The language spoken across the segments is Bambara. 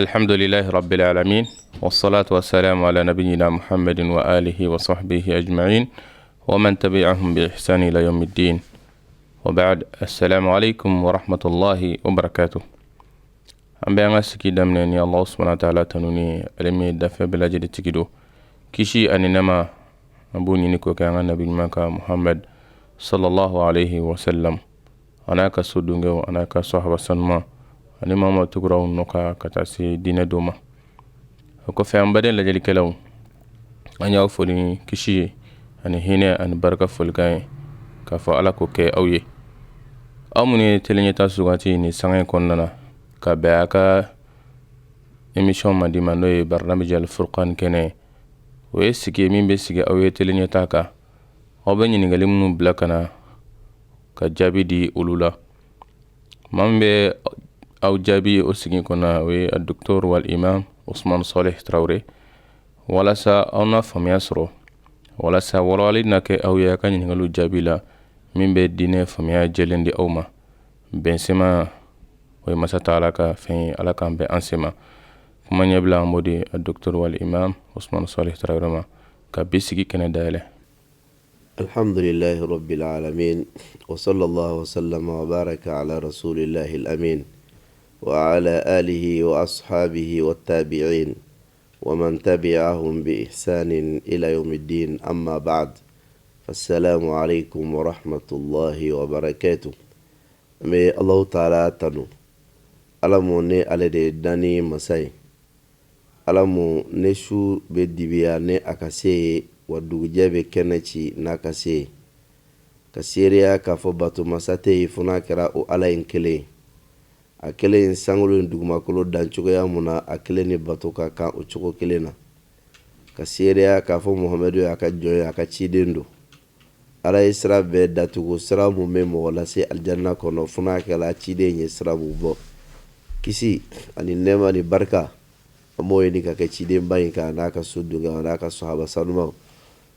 الحمد لله رب العالمين والصلاة والسلام على نبينا محمد وآله وصحبه أجمعين ومن تبعهم بإحسان إلى يوم الدين وبعد السلام عليكم ورحمة الله وبركاته أم بيان سكي دمني الله سبحانه وتعالى تنوني ألمي دفع بلا جد تكيدو كيشي أني نما أبوني نكو كان نبي مكة محمد صلى الله عليه وسلم أنا كسودونغو أنا كصحابة سنما ani mama tugraw noka kata si dina doma ko fe ambade la jeli kelaw anya foli kishi ani hine ani barka folgay ka fa ala ko ke awye amuni telenyata sugati ni sangay konnana ka baaka emission madima noy barnamij al furqan kene we sigi min be sigi awye telenyata ka obani ni galimnu blakana ka jabidi ulula mambe أو جابي أسجين كنا والدكتور والإمام عثمان صالح تراوري ولا سا أنا فم يسرو ولا سا ورالدنا كي أو يا كان ينقلوا جابي لا من بدينه فم يا جلين دي أوما بنسما ومسات علاقة في علاقة بأنسما كمان يبلا مودي الدكتور والإمام عثمان صالح تراوري ما كبيسكي كنا داله. الحمد لله رب العالمين وصلى الله وسلم وبارك على رسول الله الأمين وعلى آله وأصحابه والتابعين ومن تبعهم بإحسان إلى يوم الدين أما بعد فالسلام عليكم ورحمة الله وبركاته مي الله تعالى تنو ألمو ني ألدي داني مساي ألمو نشو بدبيا ني أكاسي ودو جابي كنتي ناكاسي كسيريا كفباتو مساتي فناكرا أو ألا إنكلي akele in sangolo dugumakolo dan cogoya muna akele ni bato ka kan o cogo kelen na ka seereya k'a fɔ muhamadu y'a ka jɔn ye a ka ciden do ala ye sira bɛɛ datugu sira mun bɛ mɔgɔ lase aljanna kɔnɔ fo n'a kɛla ciden ye sira mun bɔ kisi ani nɛɛma ni barika an b'o ɲini ka kɛ cidenba in kan n'a ka so dunga n'a ka sahaba sanumaw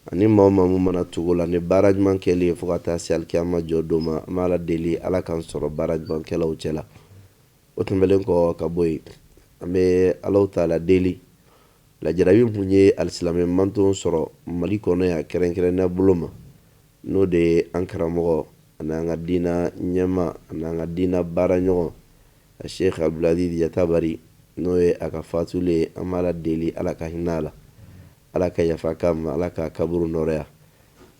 ani maa o maa mun mana tugu la ni baara ɲuman kɛli ye fo ka taa se alikiyama jɔ don ma an b'a ala deli ala k'an sɔrɔ baara ɲuman kɛlaw cɛla o tɛmɛlen kɔ ka bɔ yen an bɛ alaw taala deli lajarabi mun ye alisilamɛ mantonw sɔrɔ mali kɔnɔ yan kɛrɛnkɛrɛnnenya bolo ma n'o de ye an karamɔgɔ an'an ka diina ɲɛma an'an ka diina baara ɲɔgɔn a sheikh abdulaziz yatabari n'o ye a ka fatulen ye an b'a la deli ala ka hinɛ a la ala ka yafa k'a ma ala ka kaburu nɔrɔya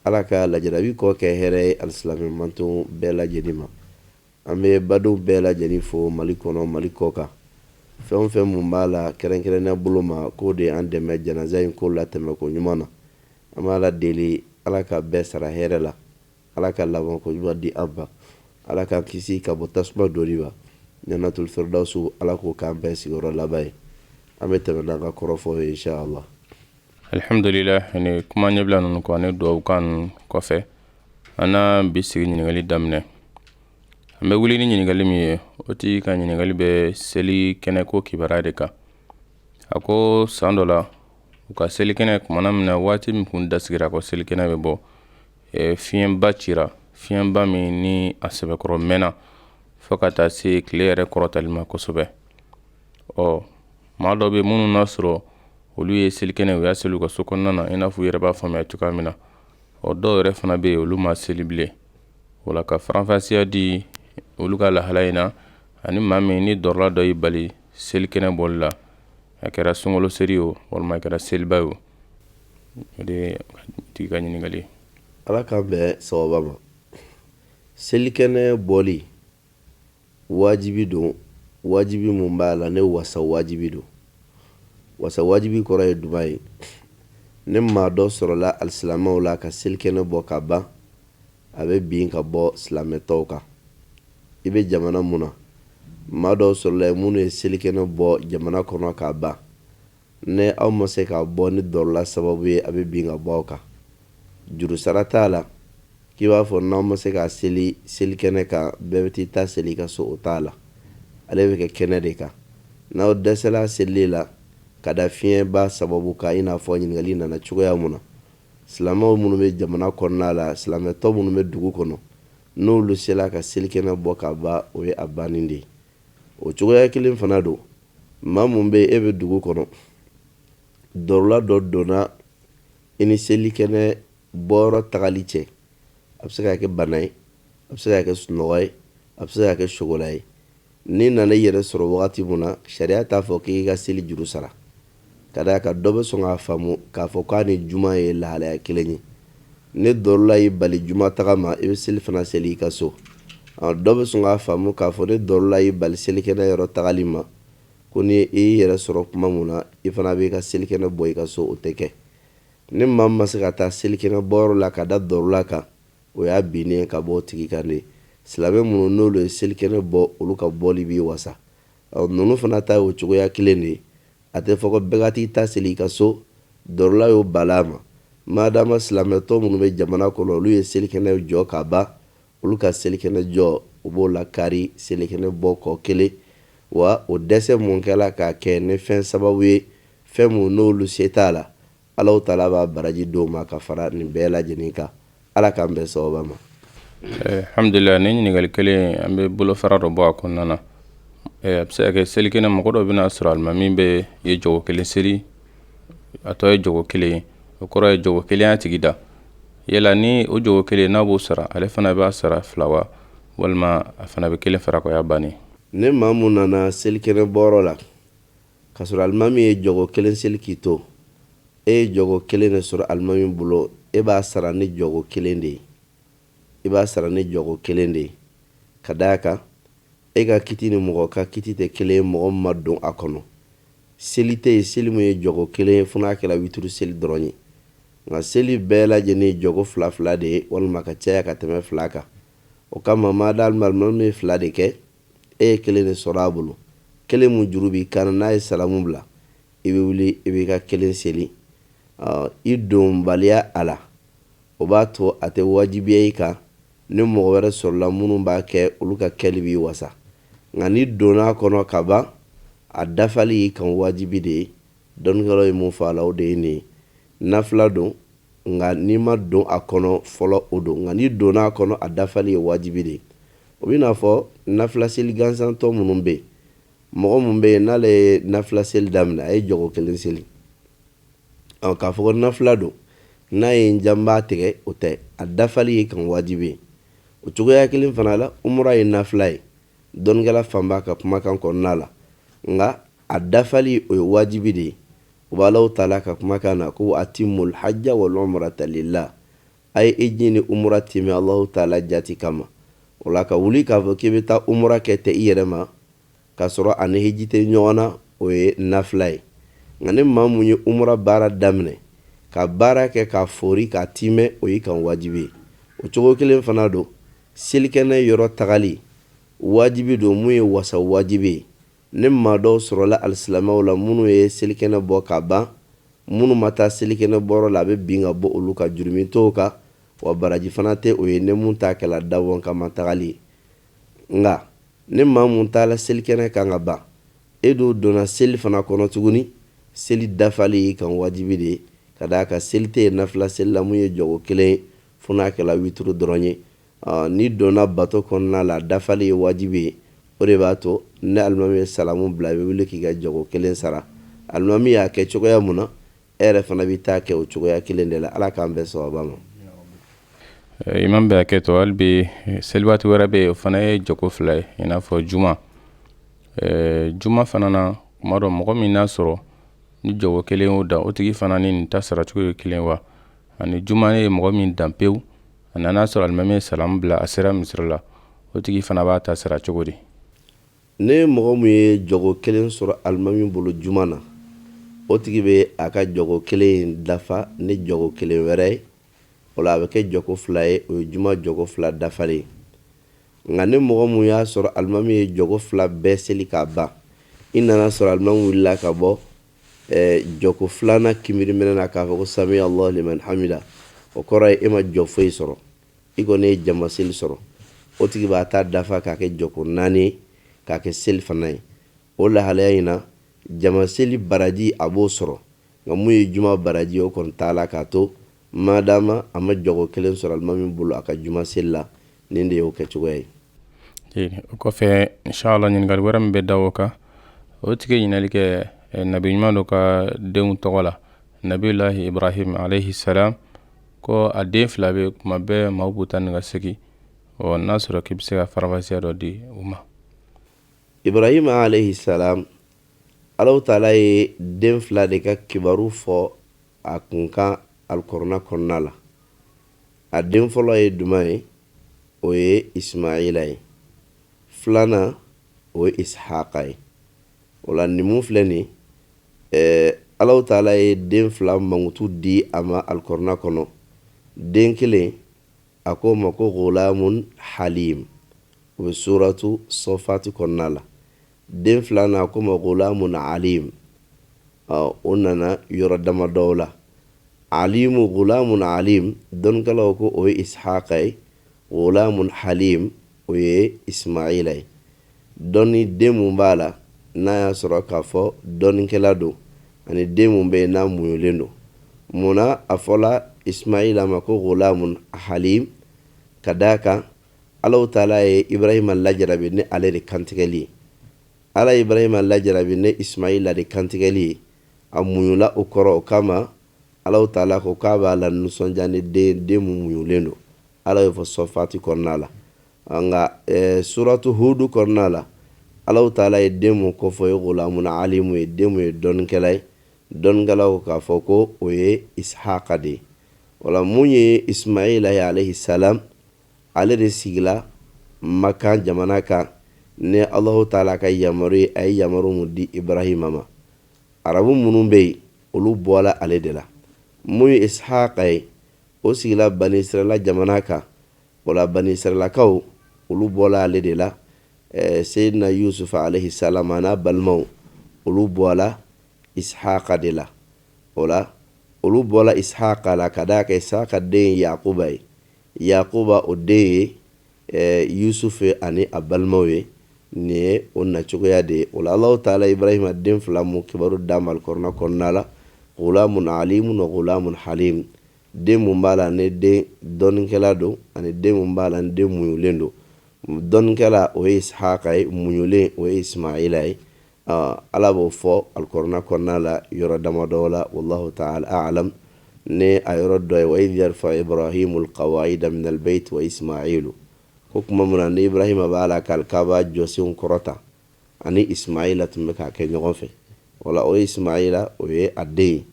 ala ka lajarabi kɔ kɛ hɛrɛ ye alisilamɛ mantonw bɛɛ lajɛlen ma an bɛ badenw bɛɛ lajɛlen fo mali kɔnɔ mali kɔ kan fɛn o fɛn mun b'a la kɛrɛnkɛrɛnnenya bolo ma k'o de an dɛmɛ janaza in ko latɛmɛ ko ɲuman na an b'a la deli ala ka bɛɛ sara hɛrɛ la ala ka laban ko ɲuman di an ma ala k'an kisi ka bɔ tasuma donni ma ɲanatul firdausu ala k'o k'an bɛɛ sigiyɔrɔ laban ye an bɛ tɛmɛ n'an ka kɔrɔfɔ ye inshallah. Alhamdulillah ni kuma ɲɛbila ninnu kɔ ani duwawu kan kɔfɛ an na bi sigi ɲininkali daminɛ an bɛ wuli ni ɲininkali min ye o ti ka ɲininkali bɛ seli kɛnɛ ko kibaruya de kan a ko san dɔ la u ka seli kɛnɛ kumana min na waati min kun dasigira ko seli kɛnɛ bɛ bɔ fiɲɛba cira fiɲɛba min ni a sɛbɛkɔrɔ mɛnna fo ka taa se tile yɛrɛ kɔrɔtali ma kosɛbɛ maa dɔ bɛ minnu n'a sɔrɔ olu ye seli kɛnɛ u y'a seli u ka so kɔnɔna na i n'a fɔ u yɛrɛ b'a faamuya cogoya min na dɔw yɛrɛ fana bɛ yen olu ma seli bilen o la ka faranfasiya di olu ka lahala in na ani maa min ni dɔrɔla dɔ y'i bali seli kɛnɛ bɔli la a kɛra sunkalo seli o walima a kɛra seliba o de tigi ka ɲininkali ala k'an bɛɛ sababa ma seli kɛnɛ bɔli wajibi don wajibi mun b'a la ne wasa wajibi don wasa wajibi kɔrɔ ye duman ye ne maa dɔ sɔrɔla alisilamɛw la ka seli kɛnɛ bɔ ka ban a bɛ bin ka bɔ silamɛtɔw kan i bɛ jamana mun na maa dɔw sɔrɔla ye minnu ye selikɛnɛ bɔ jamana kɔnɔ k'a ban ne aw ma se k'a bɔ ni dɔrɔla sababu ye a bɛ bin ka bɔ aw kan juru sara t'a la k'i b'a fɔ n'aw ma se k'a seli selikɛnɛ kan bɛɛ bɛ t'i ta seli i ka so o t'a la ale bɛ kɛ kɛnɛ de kan n'aw dɛsɛla selili la ka da fiɲɛba sababu kan i n'a fɔ ɲininkali nana cogoya mun na silamɛw minnu bɛ jamana kɔnɔna la silamɛtɔ minnu bɛ dugu kɔnɔ n'olu sela ka selikɛnɛ bɔ ka ban o ye a bannen de ye o cogoya kelen fana don maa mun bɛ e bɛ dugu kɔnɔ dɔrɔla dɔ donna i ni selikɛnɛ bɔyɔrɔ tagali cɛ, a bɛ se ka kɛ bana ye, a bɛ se ka kɛ sunɔgɔ ye, a bɛ se ka kɛ sogola ye. Ni nana i yɛrɛ sɔrɔ wagati mun na sariya t'a fɔ k'i ka seli juru sara, ka d'a kan dɔ bɛ sɔn k'a faamu k'a fɔ k'a ni juma ye lahalaya kelen ye. Ni dɔrɔla y'i bali juma taga ma i bɛ seli fana seli i ka so. Dɔ bɛ sɔn k'a faamu k'a fɔ ni dɔrɔla y'i bali selikɛnɛ yɔrɔ tagali ma ko ni i y'i yɛrɛ sɔrɔ kuma mun na i fana b'i ka selikɛnɛ bɔ i ka so, o tɛ kɛ. Ni maa min ma se ka taa selikɛnɛ bɔyɔrɔ la ka da dɔrɔla kan, o y'a binnen ka bɔ o tigi kan de. Silamɛ minnu n'olu ye selikɛnɛ bɔ olu ka bɔli b'i wasa. Ninnu fana ta ye o cogoya kelen de ye. A tɛ fɔ ko bɛɛ ka t'i ta seli i ka so, dɔrɔla y'o bal'a ma. Madama silamɛtɔ minnu bɛ jamana kɔnɔ olu ye selikɛnɛ jɔ ka ban, olu ka selikɛnɛ jɔ u b'o la kari selikɛnɛ bɔ kɔ kelen. Wa o dɛsɛ mun kɛla k'a kɛ ni fɛn sababu ye, fɛn mun n'olu se t'a la, Alahu Taala b'a baraji d'o ma ka fara nin bɛɛ lajɛlen kan. Ala k'an bɛn sababa ma. Alhamdulillah, ni ɲininkali kelen an bɛ bolofara dɔ bɔ a kɔnɔna na. A bɛ se ka kɛ selikɛnɛ mɔgɔ dɔ bɛna sɔrɔ alimami bɛ ye jogo kelen seli, a tɔ ye jogo kelen ye. O kɔrɔ ye jogo kelen y'a tigi da. Yala ni o jogo kelen n'a b'o sara, ale fana b'a sara fila wa walima a fana bɛ kelen fara kɔ y'a bannen? Ni maa mun nana selikɛnɛ bɔyɔrɔ la k'a sɔrɔ alimami ye jogo kelen seli k'i to, e ye jogo kelen de sɔrɔ alimami bolo, e b'a sara ni jogo kelen de ye. I b'a sara ni jogo kelen de ye. Ka d'a kan e ka kiti ni mɔgɔ ka kiti tɛ kelen ye, mɔgɔ min ma don a kɔnɔ. Seli tɛ yen, seli mun ye jogo kelen ye fo n'a kɛra witiri seli dɔrɔn ye. Nka seli bɛɛ lajɛlen ye jogo fila fila de ye, walima ka caya ka tɛmɛ fila kan. O kama maa da alimami ye fila de kɛ, e ye kelen de sɔrɔ a bolo. Kelen mun juru b'i kan n'a ye salamu bila, i bɛ wuli i b'i ka kelen seli. I donbaliya a la, o b'a to a tɛ wajibiya i kan. Ni mɔgɔ wɛrɛ sɔrɔla minnu b'a kɛ olu ka kɛli b'i wasa. Nka ni donna kɔnɔ ka ban, a dafali y'i kan wajibi de ye. Dɔnnikɛlaw ye mun fɔ a la o de ye nin ye. Nafila don, nka n'i ma don a kɔnɔ fɔlɔ o don. Nka n'i donna a kɔnɔ a dafali ye wajibi de ye. O bɛ n'a fɔ nafila seli gansan tɔ minnu bɛ yen. Mɔgɔ mun bɛ yen n'ale ye nafila seli daminɛ, a ye jogo kelen seli. K'a fɔ ko nafila don, n'a ye janba tigɛ o tɛ, a dafali ye kan wajibi ye. O cogoya kelen fana la umura ye nafila ye, dɔnnikɛla fanba ka kumakan kɔnɔna la. Nka a dafali o ye wajibi de ye. U b'a Alahu Taala ka kumakan na ko atimul hajja wal umrata lillah, a ye eji ni umura tɛmɛ Alahu Taala jati kama. O la ka wuli k'a fɔ k'i bɛ taa umura kɛ tɛ i yɛrɛ ma k'a sɔrɔ a ni hiji tɛ ɲɔgɔn na, o ye nafila ye. Nka ni maa mun ye umura baara daminɛ ka baara kɛ k'a fori k'a timɛ, o y'i kan wajibi ye. O cogo kelen fana don selikɛnɛ yɔrɔ tagali wajibi don mun ye wasa wajibi ye. Ni maa dɔw sɔrɔla alisilamɛw la minnu ye selikɛnɛ bɔ ka ban, minnu ma taa selikɛnɛ bɔyɔrɔ la a bɛ bin ka bɔ olu ka jurumi t'o kan, wa baraji fana tɛ o ye ni mun t'a kɛla dabɔ kama tagali ye. Nka ni maa mun taala selikɛnɛ kan ka ban, e dun donna seli fana kɔnɔ tuguni, seli dafali y'i kan wajibi de ye. Ka d'a kan seli tɛ yen nafila seli la mun ye jogo kelen ye fo n'a kɛla witiri dɔrɔn ye. Ni donna bato kɔnɔna la dafali ye wajibi ye. O de b'a to ni alimami ye salamu bila i bɛ wuli k'i ka jogo kelen sara. Alimami y'a kɛ cogoya mun na, e yɛrɛ fana bɛ taa kɛ o cogoya kelen de la. Ala k'an bɛn sababa ma. Imam bɛ hakɛ to hali bi seliwaati wɛrɛ bɛ yen o fana ye jogo fila ye i n'a fɔ juma. Juma fana na kuma dɔ mɔgɔ min n'a sɔrɔ ni jogo kelen y'o da, o tigi fana ni nin ta sara cogo ye kelen wa? Ani juma ye mɔgɔ min dan pewu, a nana sɔrɔ alimami ye salamu bila a sera misiri la, o tigi fana b'a ta sara cogo di? Ni mɔgɔ mun ye jogo kelen sɔrɔ alimami bolo juma na, o tigi bɛ a ka jogo kelen dafa ni jogo kelen wɛrɛ ye. O la a bɛ kɛ jogo fila ye, o ye juma jogo fila dafalen. Nka ni mɔgɔ mun y'a sɔrɔ alimami ye jogo fila bɛɛ seli k'a ban, i nana sɔrɔ alimami wulila ka bɔ jogo filanan kibiri minɛ na k'a fɔ ko sami Allahu liman hamida, o kɔrɔ ye e ma jɔ foyi sɔrɔ, i kɔni ye jama seli sɔrɔ. O tigi b'a ta dafa k'a kɛ jogo naani ye, k'a kɛ seli fana ye. O lahalaya in na jama seli baraji a b'o sɔrɔ, nka mun ye juma baraji o kɔni t'a la k'a to madama a ma jogo kelen sɔrɔ alimami bolo a ka juma seli la, nin de y'o kɛ cogoya ye. O kɔfɛ inshallah ɲininkali wɛrɛ min bɛ da o kan, o tigi ɲinali kɛ nabi ɲuman dɔ ka denw tɔgɔ la nabilahi ibrahim alayhi salam ko a den fila bɛ kuma bɛɛ maaw b'u ta ni ka segin n'a sɔrɔ k'i bɛ se ka farafasiya dɔ di u ma. Ibrahim alayhi salam Allahu Taala ye den fila de ka kibaru fɔ a kunkan alkur'an kɔnɔna la. A den fɔlɔ ye duman ye, o ye Ismaila ye. Filanan o ye Ishaqa ye. O la nin mun filɛ nin Allahu Taala ye den fila mankutu di a ma alkur'an kɔnɔ. Den kelen a ko ma ko ghulamun halim, o bɛ suratu Safat kɔnɔna la. Den filanan a ko ma ghulamun alim, o nana yɔrɔ damadɔw la. Alimu ghulamun alim dɔnnikɛlaw ko o ye Ishaqa ye, ghulamun halim o ye Ismaila ye. Dɔnni den mun b'a la n'a y'a sɔrɔ k'a fɔ dɔnnikɛla don ani den mun bɛ yen n'a muɲulen don. Munna a fɔla Ismaila ma ko ghulamun halim? Ka d'a kan Allahu Taala ye Ibrahima lajarabi ni ale de kantigɛli ye. Ala Ibrahima lajarabi ni Ismaila de kantigɛli ye. A muɲula o kɔrɔ o kama Allahu Taala ko k'a b'a la nisɔndiya ni den mun muɲulen don. Ala y'o fɔ Safati kɔnɔna la. Nka suratu Hudu kɔnɔna la Allahu Taala ye den mun kofɔ ye ghulamun alimu ye, den mun ye dɔnnikɛla ye. Dɔnnikɛlaw k'a fɔ ko o ye Ishaqa de ye. Wala mun ye Ismaila ye alayhi salam, ale de sigila Maka jamana kan ni Allahu Taala ka yamaru ye, a ye yamaru mun di Ibrahima ma. Arabu minnu bɛ yen olu bɔla ale de la. Mun ye Ishaqa ye, o sigila Bani Israila jamana kan. Wala Bani Israilakaw olu bɔla ale de la. Seydina Yusuf alayhi salam n'a balimaw olu bɔla Ishaqa de la. Wala olu bɔla Ishaqa la ka d'a kan Ishaqa den ye Yaquba ye. Yaquba o den ye Yusuf ani a balimaw ye. Nin ye o nacogoya de ye. O la Allahu Taala Ibrahima den fila mun kibaru d'a ma alkur'an kɔnɔna la, ghulamun alimun wa ghulamun halim. Den mun b'a la ni den dɔnnikɛla don ani den mun b'a la ni den muɲulen don. Dɔnnikɛla o ye Ishaqa ye, muɲulen o ye Ismaila ye. Ala b'o fɔ alkur'an kɔnɔna la yɔrɔ damadɔ la. Wallahu ta'ala a'lam. Ni a yɔrɔ dɔ ye wa idh yarfa Ibrahimul qawa'ida minal bayt wa Ismailu. Ko kuma mun na ni Ibrahima b'a la ka Alkaba jɔsenw kɔrɔta ani Ismaila tun bɛ k'a kɛ ɲɔgɔn fɛ. Wala o ye Ismaila o ye a den ye.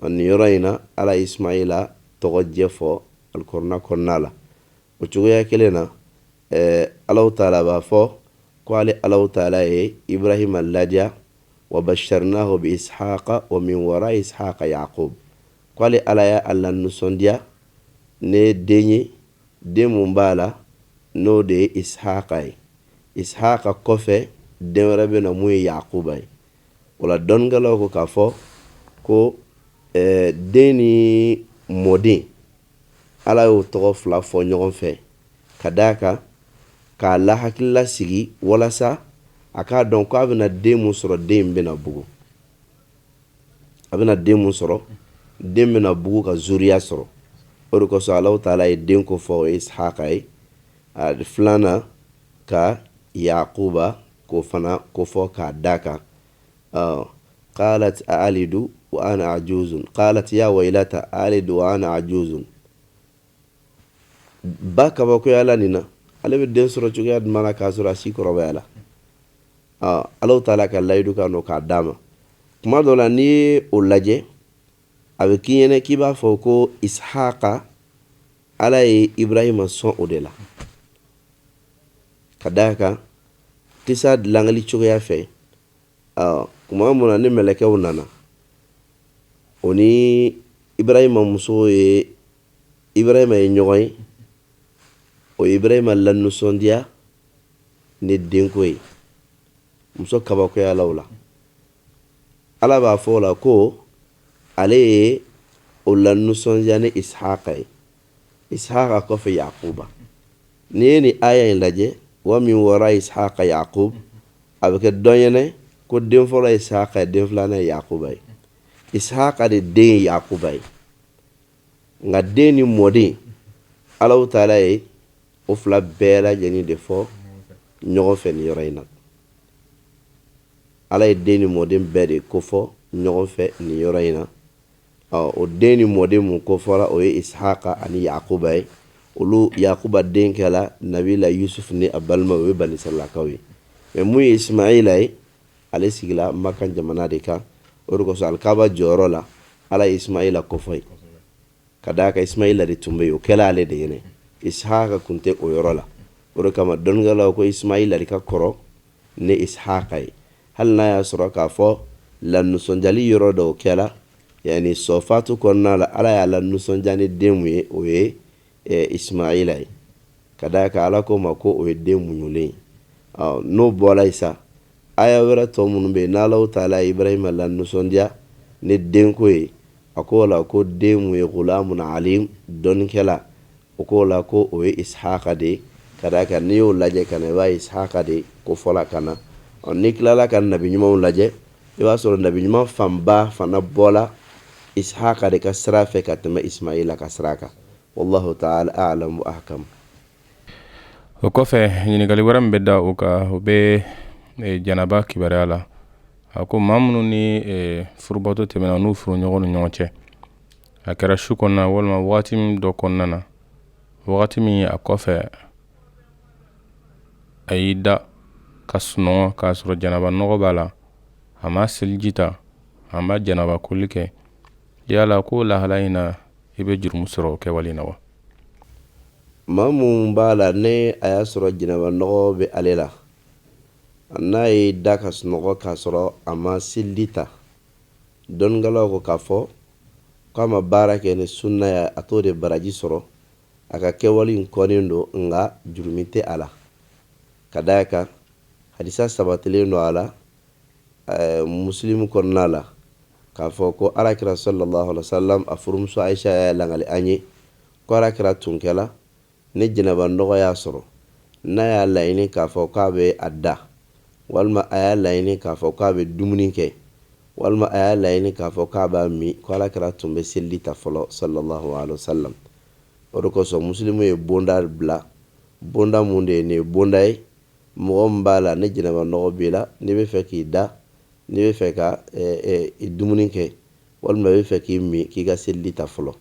Nin yɔrɔ in na Ala ye Ismaila tɔgɔjɛ fɔ alkur'an kɔnɔna la. O cogoya kelen na Allahu Taala b'a fɔ ko ale Allahu Taala ye Ibrahima ladiya wa basharnahu bi Ishaqa wa min wara Ishaqa Yaqub. Ko ale Ala ye a lanisɔndiya ne den ye, den mun b'a la n'o de ye Ishaqa ye. Ishaqa kɔfɛ den wɛrɛ bɛ na mun ye Yaquba ye. O la dɔnnikɛlaw ko k'a fɔ ko den ni mɔden Ala y'o tɔgɔ fila fɔ ɲɔgɔn fɛ ka d'a kan k'a la hakilila sigi walasa a k'a dɔn ko a bɛna den mun sɔrɔ den in bɛna bugu. A bɛna den mun sɔrɔ den bɛna bugu ka zuriya sɔrɔ. O de kosɔn Allahu Taala ye den ko fɔ o ye Ishaqa ye. Filanan ka Yaquba ko fana ko fɔ k'a d'a kan. قالت أألد وأنا عجوز قالت يا ويلتى أألد وأنا عجوز. ba kaba ko yala nina ale bɛ den sɔrɔ cogoya jumɛn na k'a sɔrɔ a si kɔrɔbaya la. Allahu Taala ka layidu ka n'o k'a d'a ma. Kuma dɔ la n'i ye o lajɛ a bɛ k'i ɲɛna k'i b'a fɔ ko Ishaqa Ala ye Ibrahima sɔn o de la ka d'a kan kisa dilangali cogoya fɛ. Kuma mun na ni mɛlɛkɛw nana o ni Ibrahima muso ye Ibrahima ye ɲɔgɔn ye. O Ibrahima lanisɔndiya ni denko ye muso kabakoya la o la. Ala b'a fɔ o la ko ale ye o lanisɔndiya ni Ishaqa ye. Ishaqa kɔfɛ Yaquba. N'i ye nin aya in lajɛ wa min wara Ishaqa Yaqub a bɛ kɛ dɔn ɲɛnɛ ko den fɔlɔ ye Ishaqa ye, den filanan ye Yaquba ye. Ishaqa de den ye Yaquba ye. Nka den ni mɔden Allahu Taala ye o fila bɛɛ lajɛlen de fɔ ɲɔgɔn fɛ nin yɔrɔ in na. ala ye den ni mɔden bɛɛ de kofɔ ɲɔgɔn fɛ nin yɔrɔ in na. O den ni mɔden mun kofɔra o ye Ishaqa ani Yakuba ye. Olu Yakuba den kɛla Nabila Yusuf ni a balima o ye Bani Israilakaw ye. Mais mun ye Ismaila ye ale sigila Maka jamana de kan. O de kosɔn Alikaba jɔyɔrɔ la ala ye Ismaila kofɔ ye. Ka d'a kan Ismaila de tun bɛ yen o kɛla ale de ɲɛnɛ. Ishaqa kun tɛ o yɔrɔ la. O de kama dɔnnikɛlaw ko Ismaila de ka kɔrɔ ni Ishaqa ye. Hali n'a y'a sɔrɔ k'a fɔ lanisɔndiyali yɔrɔ dɔw kɛla yani sɔfatu kɔnɔna la ala y'a lanisɔndiya ni den mun ye o ye Ismaila ye. Ka d'a kan ala ko ma ko o ye den muɲulen ye. N'o bɔra yen sa aya wɛrɛ tɔ minnu bɛ yen n'Alahu taala ye Ibrahima lanisɔndiya ni denko ye a ko la ko den mun ye gulamun alim dɔnnikɛla o ko la ko o ye Ishaqa de ye. Ka d'a kan n'i y'o lajɛ ka na i b'a ye Ishaqa de ko fɔla ka na. N'i tilala ka nabi ɲumanw lajɛ i b'a sɔrɔ nabi ɲuman fanba fana bɔla Ishaqa de ka sira fɛ ka tɛmɛ Ismaila ka sira kan. Wallahu ta'ala a'lam wa ahkam. O kɔfɛ ɲininkali wɛrɛ min bɛ da o kan o bɛ janaba kibaruya la. A ko maa minnu ni furubato tɛmɛna n'u furu ɲɔgɔn ni ɲɔgɔn cɛ a kɛra su kɔnɔna walima wagati min dɔ kɔnɔna na wagati min a kɔfɛ a y'i da ka sunɔgɔ k'a sɔrɔ janaba nɔgɔ b'a la a ma seliji ta a ma janaba koli kɛ yala ko lahala in na i bɛ jurumu sɔrɔ o kɛwale in na wa? Maa mun b'a la ne a y'a sɔrɔ janaba nɔgɔ bɛ ale la n'a ye da ka sunɔgɔ k'a sɔrɔ a ma seliji ta dɔnnikɛlaw ko k'a fɔ k'a ma baara kɛ ni sunna ye a t'o de baraji sɔrɔ a ka kɛwale in kɔnen don nka jurumi tɛ a la. Ka d'a kan hadisa sabatilen don a la Muslim kɔnɔna la k'a fɔ ko alakira sallallahu alaihi wasallam a furumuso Aisha y'a langali an ye ko alakira tun kɛla ni janaba nɔgɔ y'a sɔrɔ n'a y'a laɲini k'a fɔ k'a bɛ a da walima a y'a laɲini k'a fɔ k'a bɛ dumuni kɛ walima a y'a laɲini k'a fɔ k'a b'a min ko alakira tun bɛ selili ta fɔlɔ sallallahu alaihi wasallam. O de kosɔn Muslimu ye bonda bila bonda mun de ye nin ye bonda ye mɔgɔ min b'a la ni janaba nɔgɔ b'i la n'i bɛ fɛ k'i da n'i bɛ fɛ ka dumuni kɛ walima i bɛ fɛ k'i min k'i ka selili ta fɔlɔ.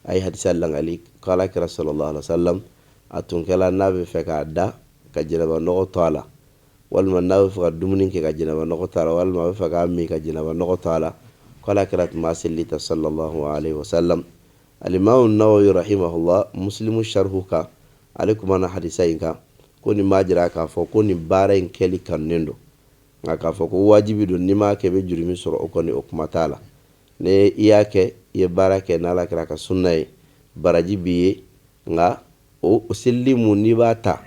A ye hadisa langali ko alakira sallallahu alaihi wasallam a tun kɛla n'a bɛ fɛ k'a da ka janaba nɔgɔ to a la walima n'a bɛ fɛ ka dumuni kɛ ka janaba nɔgɔ to a la walima a bɛ fɛ k'a min ka janaba nɔgɔ to a la ko alakira tun b'a selili ta sallallahu alaihi wasallam. Alimamu Nawawi rahimahullah Muslimu sharhu kan ale kumana hadisa in kan ko nin b'a jira k'a fɔ ko nin baara in kɛli kanunen don nka k'a fɔ ko wajibi don n'i m'a kɛ i bɛ jurumi sɔrɔ o kɔni o kuma t'a la. Ni i y'a kɛ i ye baara kɛ n'Ala kɛra ka sunna ye baraji b'i ye nka o selili mun n'i b'a ta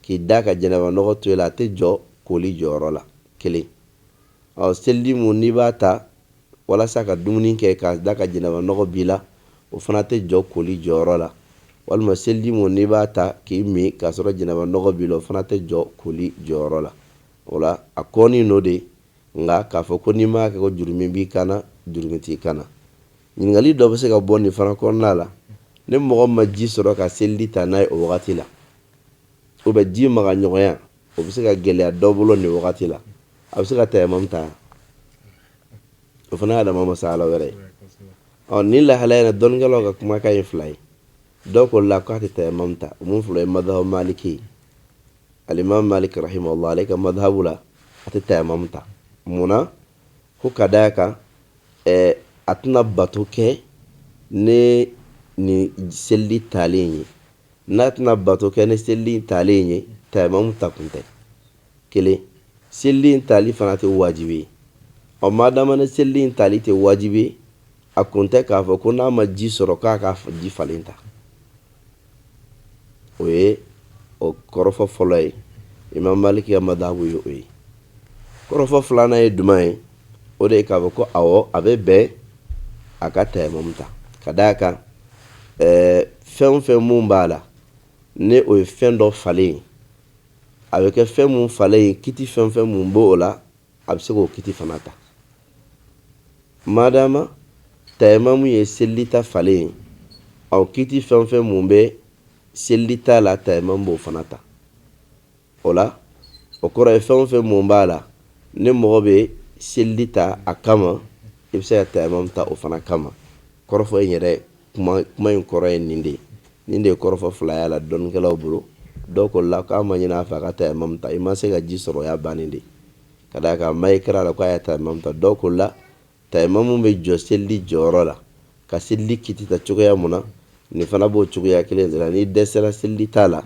k'i da ka janaba nɔgɔ to i la a tɛ jɔ koli jɔyɔrɔ la kelen. Selili mun n'i b'a ta walasa ka dumuni kɛ k'a da ka janaba nɔgɔ b'i la o fana tɛ jɔ koli jɔyɔrɔ la walima seliji mun n'i b'a ta k'i min k'a sɔrɔ janaba nɔgɔ b'i la o fana tɛ jɔ koli jɔyɔrɔ la. O la a kɔni n'o de nka k'a fɔ ko n'i m'a kɛ ko jurumi b'i kan na jurumi t'i kan na. Ɲininkali dɔ bɛ se ka bɔ nin fana kɔnɔna la ni mɔgɔ ma ji sɔrɔ ka seliji ta n'a ye o wagati la o bɛ ji maga ɲɔgɔnya o bɛ se ka gɛlɛya dɔ bolo nin wagati la a bɛ se ka tayamam ta o fana y'a dama masala wɛrɛ ye. Ni lahala yɛrɛ dɔnnikɛlaw ka kumakan ye fila ye dɔw ko la k'a tɛ tayamam ta o mun fila ye madhabu maliki alimam Malik rahimahullah ale ka madhabu la a tɛ tayamam ta munna ko ka d'a kan a tɛna bato kɛ ni nin selili talen ye n'a tɛna bato kɛ ni selili talen ye tayamam ta kun tɛ kelen selili tali fana tɛ wajibi ye madama ni selili tali tɛ wajibi ye a kun tɛ k'a fɔ ko n'a ma ji sɔrɔ k'a ka ji falen ta o ye o kɔrɔfɔ fɔlɔ ye Imam Maliki ka madhabu ye o ye. Kɔrɔfɔ filanan ye jumɛn ye o de ye k'a fɔ ko awɔ a bɛ bɛn a ka tayamam ta ka d'a kan fɛn o fɛn mun b'a la ni o ye fɛn dɔ falen ye a bɛ kɛ fɛn mun falen ye kiti fɛn o fɛn mun b'o la a bɛ se k'o kiti fana ta madama tayamam ye selili ta falen ye kiti fɛn o fɛn mun bɛ selili ta la tayamam b'o fana ta o la o kɔrɔ ye fɛn o fɛn mun b'a la ni mɔgɔ bɛ selili ta a kama i bɛ se ka tayamam ta o fana kama. Kɔrɔfɔ in yɛrɛ kuma in kɔrɔ ye nin de ye. Nin de ye kɔrɔfɔ fila y'a la dɔnnikɛlaw bolo. Dɔw ko la k'a ma ɲinɛ a fɛ a ka tayamam ta, i ma se ka ji sɔrɔ o y'a bannen de. Ka d'a kan ma ye kɛra la k'a ye tayamam ta. Dɔw ko la tayamam bɛ jɔ selili jɔyɔrɔ la ka selili kiti ta cogoya mun na nin fana b'o cogoya kelen de la. Ni dɛsɛra selili t'a la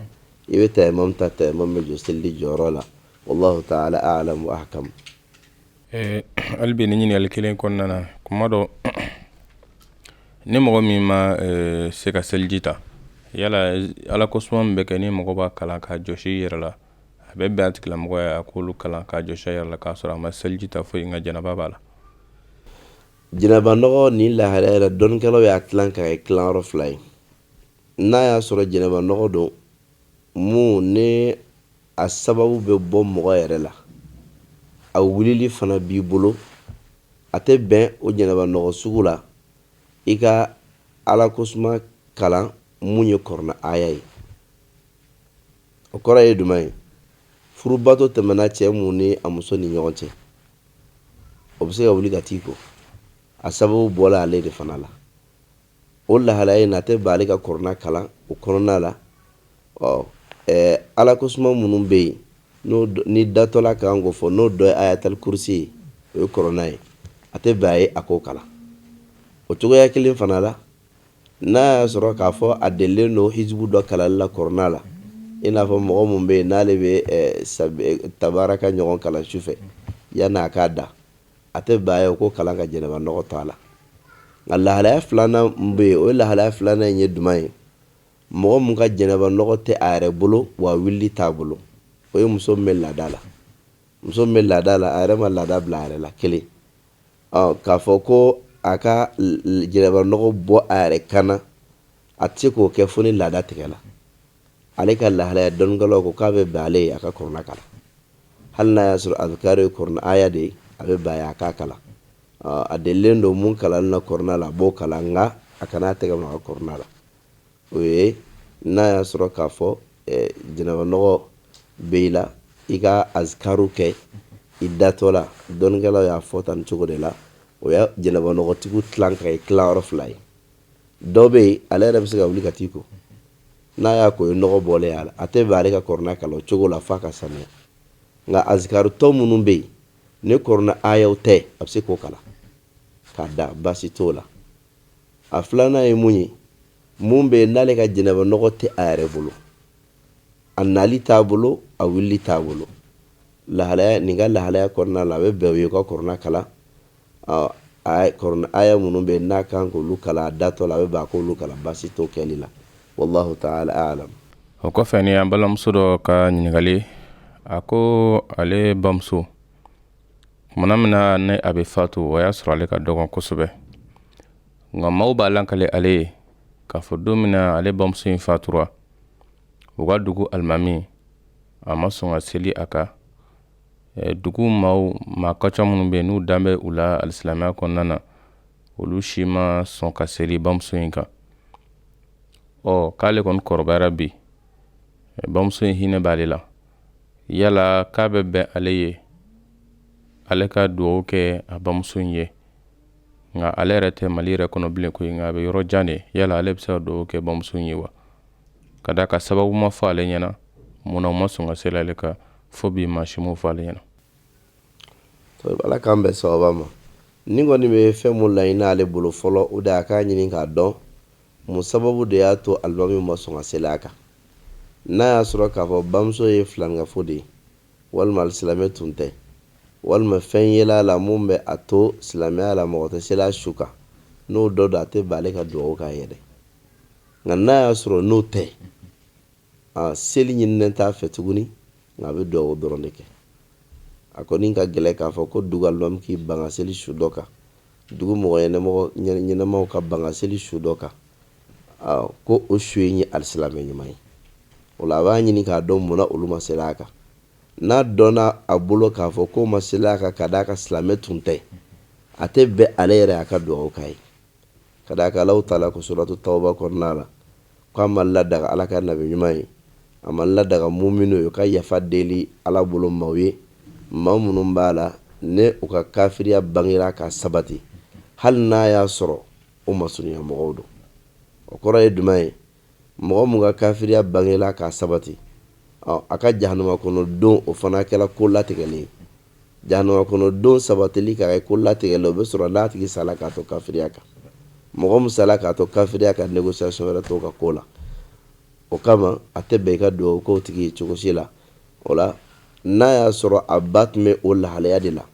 i bɛ tayamam ta, tayamam bɛ jɔ selili jɔyɔrɔ la. Wallahu ta'ala a'lam wa ahkam. hali bi ni ɲininkali kelen kɔnɔna na kuma dɔ ni mɔgɔ min ma se ka seliji ta yala ala kosuma min bɛ kɛ ni mɔgɔ b'a kalan ka jɔsi i yɛrɛ la a bɛ bɛn a tigilamɔgɔ ye a k'olu kalan ka jɔsi a yɛrɛ la k'a sɔrɔ a ma seliji ta foyi nka janaba b'a la. Janaba nɔgɔ ni lahalaya yɛrɛ dɔnnikɛlaw y'a tilan ka kɛ tilayɔrɔ fila ye. N'a y'a sɔrɔ janaba nɔgɔ don mun ni a sababu bɛ bɔ mɔgɔ yɛrɛ la a wulili fana b'i bolo a tɛ bɛn o janaba nɔgɔ sugu la i ka ala kosuma kalan mun ye kɔrɔna aya ye. O kɔrɔ ye jumɛn ye? Furubato tɛmɛna cɛ mun ni a muso ni ɲɔgɔn cɛ o bɛ se ka wuli ka t'i ko a sababu bɔla ale de fana la. O lahalaya in a tɛ bɛn ale ka kɔrɔna kalan o kɔnɔna la. Ala kosuma minnu bɛ yen ni datɔla kan k'o fɔ n'o dɔ ye ayatal kursi ye o ye kɔrɔna ye a tɛ bɛn a ye a k'o kalan. O cogoya kelen fana la n'a y'a sɔrɔ k'a fɔ a delilen don hijibu dɔ kalali la kɔrɔna la i n'a fɔ mɔgɔ mun bɛ yen n'ale bɛ tabaraka ɲɔgɔn kalan su fɛ yanni a k'a da a tɛ bɛn a ye o ko kalan ka janaba nɔgɔ to a la. Nka lahalaya filanan mun bɛ yen o ye lahalaya filanan in ye jumɛn ye? Mɔgɔ mun ka janaba nɔgɔ tɛ a yɛrɛ bolo wa wuli t'a bolo o ye muso min bɛ laada la. Muso min bɛ laada la a yɛrɛ ma laada bila a yɛrɛ la kelen. K'a fɔ ko a ka janaba nɔgɔ bɔ a yɛrɛ kana a tɛ se k'o kɛ fo ni laada tigɛ la. Ale ka lahalaya dɔnnikɛlaw ko k'a bɛ bɛn ale ye a ka kɔrɔna kalan. Hali n'a y'a sɔrɔ azkari ye kɔrɔna aya de ye a bɛ bɛn a ye a k'a kalan. A delilen don mun kalan na kɔrɔna la a b'o kalan nka a kana tɛgɛ maga kɔrɔna la. O ye n'a y'a sɔrɔ k'a fɔ janaba nɔgɔ bɛ i la i ka azkaru kɛ i datɔ la dɔnnikɛlaw y'a fɔ tan cogo de la o ye janaba nɔgɔtigiw tilan ka kɛ tilayɔrɔ fila ye. Dɔ bɛ yen ale yɛrɛ bɛ se ka wuli ka t'i ko n'a y'a ko ye nɔgɔ bɔlen a la a tɛ bɛn ale ka kɔrɔna kalan o cogo la f'a ka sanuya. Nka azkaru tɔ minnu bɛ yen ni kɔrɔna ayaw tɛ a bɛ se k'o kalan k'a da baasi t'o la. A filanan ye mun ye? Mun bɛ yen n'ale ka janaba nɔgɔ tɛ a yɛrɛ bolo a nali t'a bolo a wulili t'a bolo. Nin ka lahalaya kɔnɔna la a bɛ bɛn o ye ka kɔrɔna kalan. Kɔrɔna aya minnu bɛ yen n'a kan k'olu kalan a datɔ la a bɛ bɛn a k'olu kalan baasi t'o kɛli la. Wallahu ta'ala a'lam. O kɔfɛ ni an balimamuso dɔ ka ɲininkali a ko ale bamuso tumana min na ni a bɛ fatu o y'a sɔrɔ ale ka dɔgɔn kosɛbɛ nka maaw b'a lankale ale ye k'a fɔ don min na ale bamuso in fatura u ka dugu alimami a ma sɔn ka seli a kan. Dugu maa ka ca minnu bɛ yen n'u dan bɛ u la alisilamɛya kɔnɔna na olu si ma sɔn ka seli bamuso in kan. K'ale kɔni kɔrɔbayara bi bamuso in hinɛ b'ale la yala k'a bɛ bɛn ale ye ale ka dugawu kɛ a bamuso in ye nka ale yɛrɛ tɛ Mali yɛrɛ kɔnɔ bilen koyi nka a bɛ yɔrɔ jan de yala ale bɛ se ka dugawu kɛ bamuso in ye wa? Ka d'a kan sababu ma fɔ ale ɲɛna munna u ma sɔn ka seli ale kan fo bi maa si m'o fɔ ale ɲɛna. Ala k'an bɛn sababa ma. Ni kɔni bɛ fɛn mun laɲini n'ale bolo fɔlɔ o de y'a k'a ɲini k'a dɔn mun sababu de y'a to alimami ma sɔn ka seli a kan. N'a y'a sɔrɔ k'a fɔ bamuso ye filankafo de ye walima alisilamɛ tun tɛ walima fɛn yela la mun bɛ a to silamɛya la mɔgɔ tɛ seli a su kan n'o dɔ don a tɛ bɛn ale ka dugawu k'a yɛrɛ. Nka n'a y'a sɔrɔ n'o tɛ seli ɲininen t'a fɛ tuguni nka a bɛ dugawu dɔrɔn de kɛ. A kɔni ka gɛlɛn k'a fɔ ko dugu alimami k'i ban ka seli su dɔ kan dugu mɔgɔ ɲɛnamaw ka ban ka seli su dɔ kan ko o su ye alisilamɛ ɲuman ye. O la a b'a ɲini k'a dɔn munna olu ma seli a kan. N'a dɔnna a bolo k'a fɔ ko ma seli a kan ka d'a kan silamɛ tun tɛ a tɛ bɛn ale yɛrɛ a ka dugawu k'a ye. Ka d'a kan Alahu Taala ko suratu tawba kɔnɔna la k'a ma ladaga ala ka nabi ɲuman ye a ma ladaga muminu ye ka yafa deli ala bolo maaw ye maa minnu b'a la ne u ka kafiriya bangera ka sabati hal n'a y'a sɔrɔ o masunya mɔgɔw don. O kɔrɔ ye jumɛn ye? mɔgɔ mun ka kafiriya bangela ka sabati a ka jahanama kɔnɔ don o fana kɛla ko latigɛlen. jahanama kɔnɔ don sabatili ka kɛ ko latigɛlen o bɛ sɔrɔ n'a tigi sala k'a to kafiriya kan. mɔgɔ mun sala k'a to kafiriya kan négociation wɛrɛ t'o ka ko la. o kama a tɛ bɛn i ka dugawu k'o tigi ye cogo si la. o la n'a y'a sɔrɔ a ba tun bɛ o lahalaya de la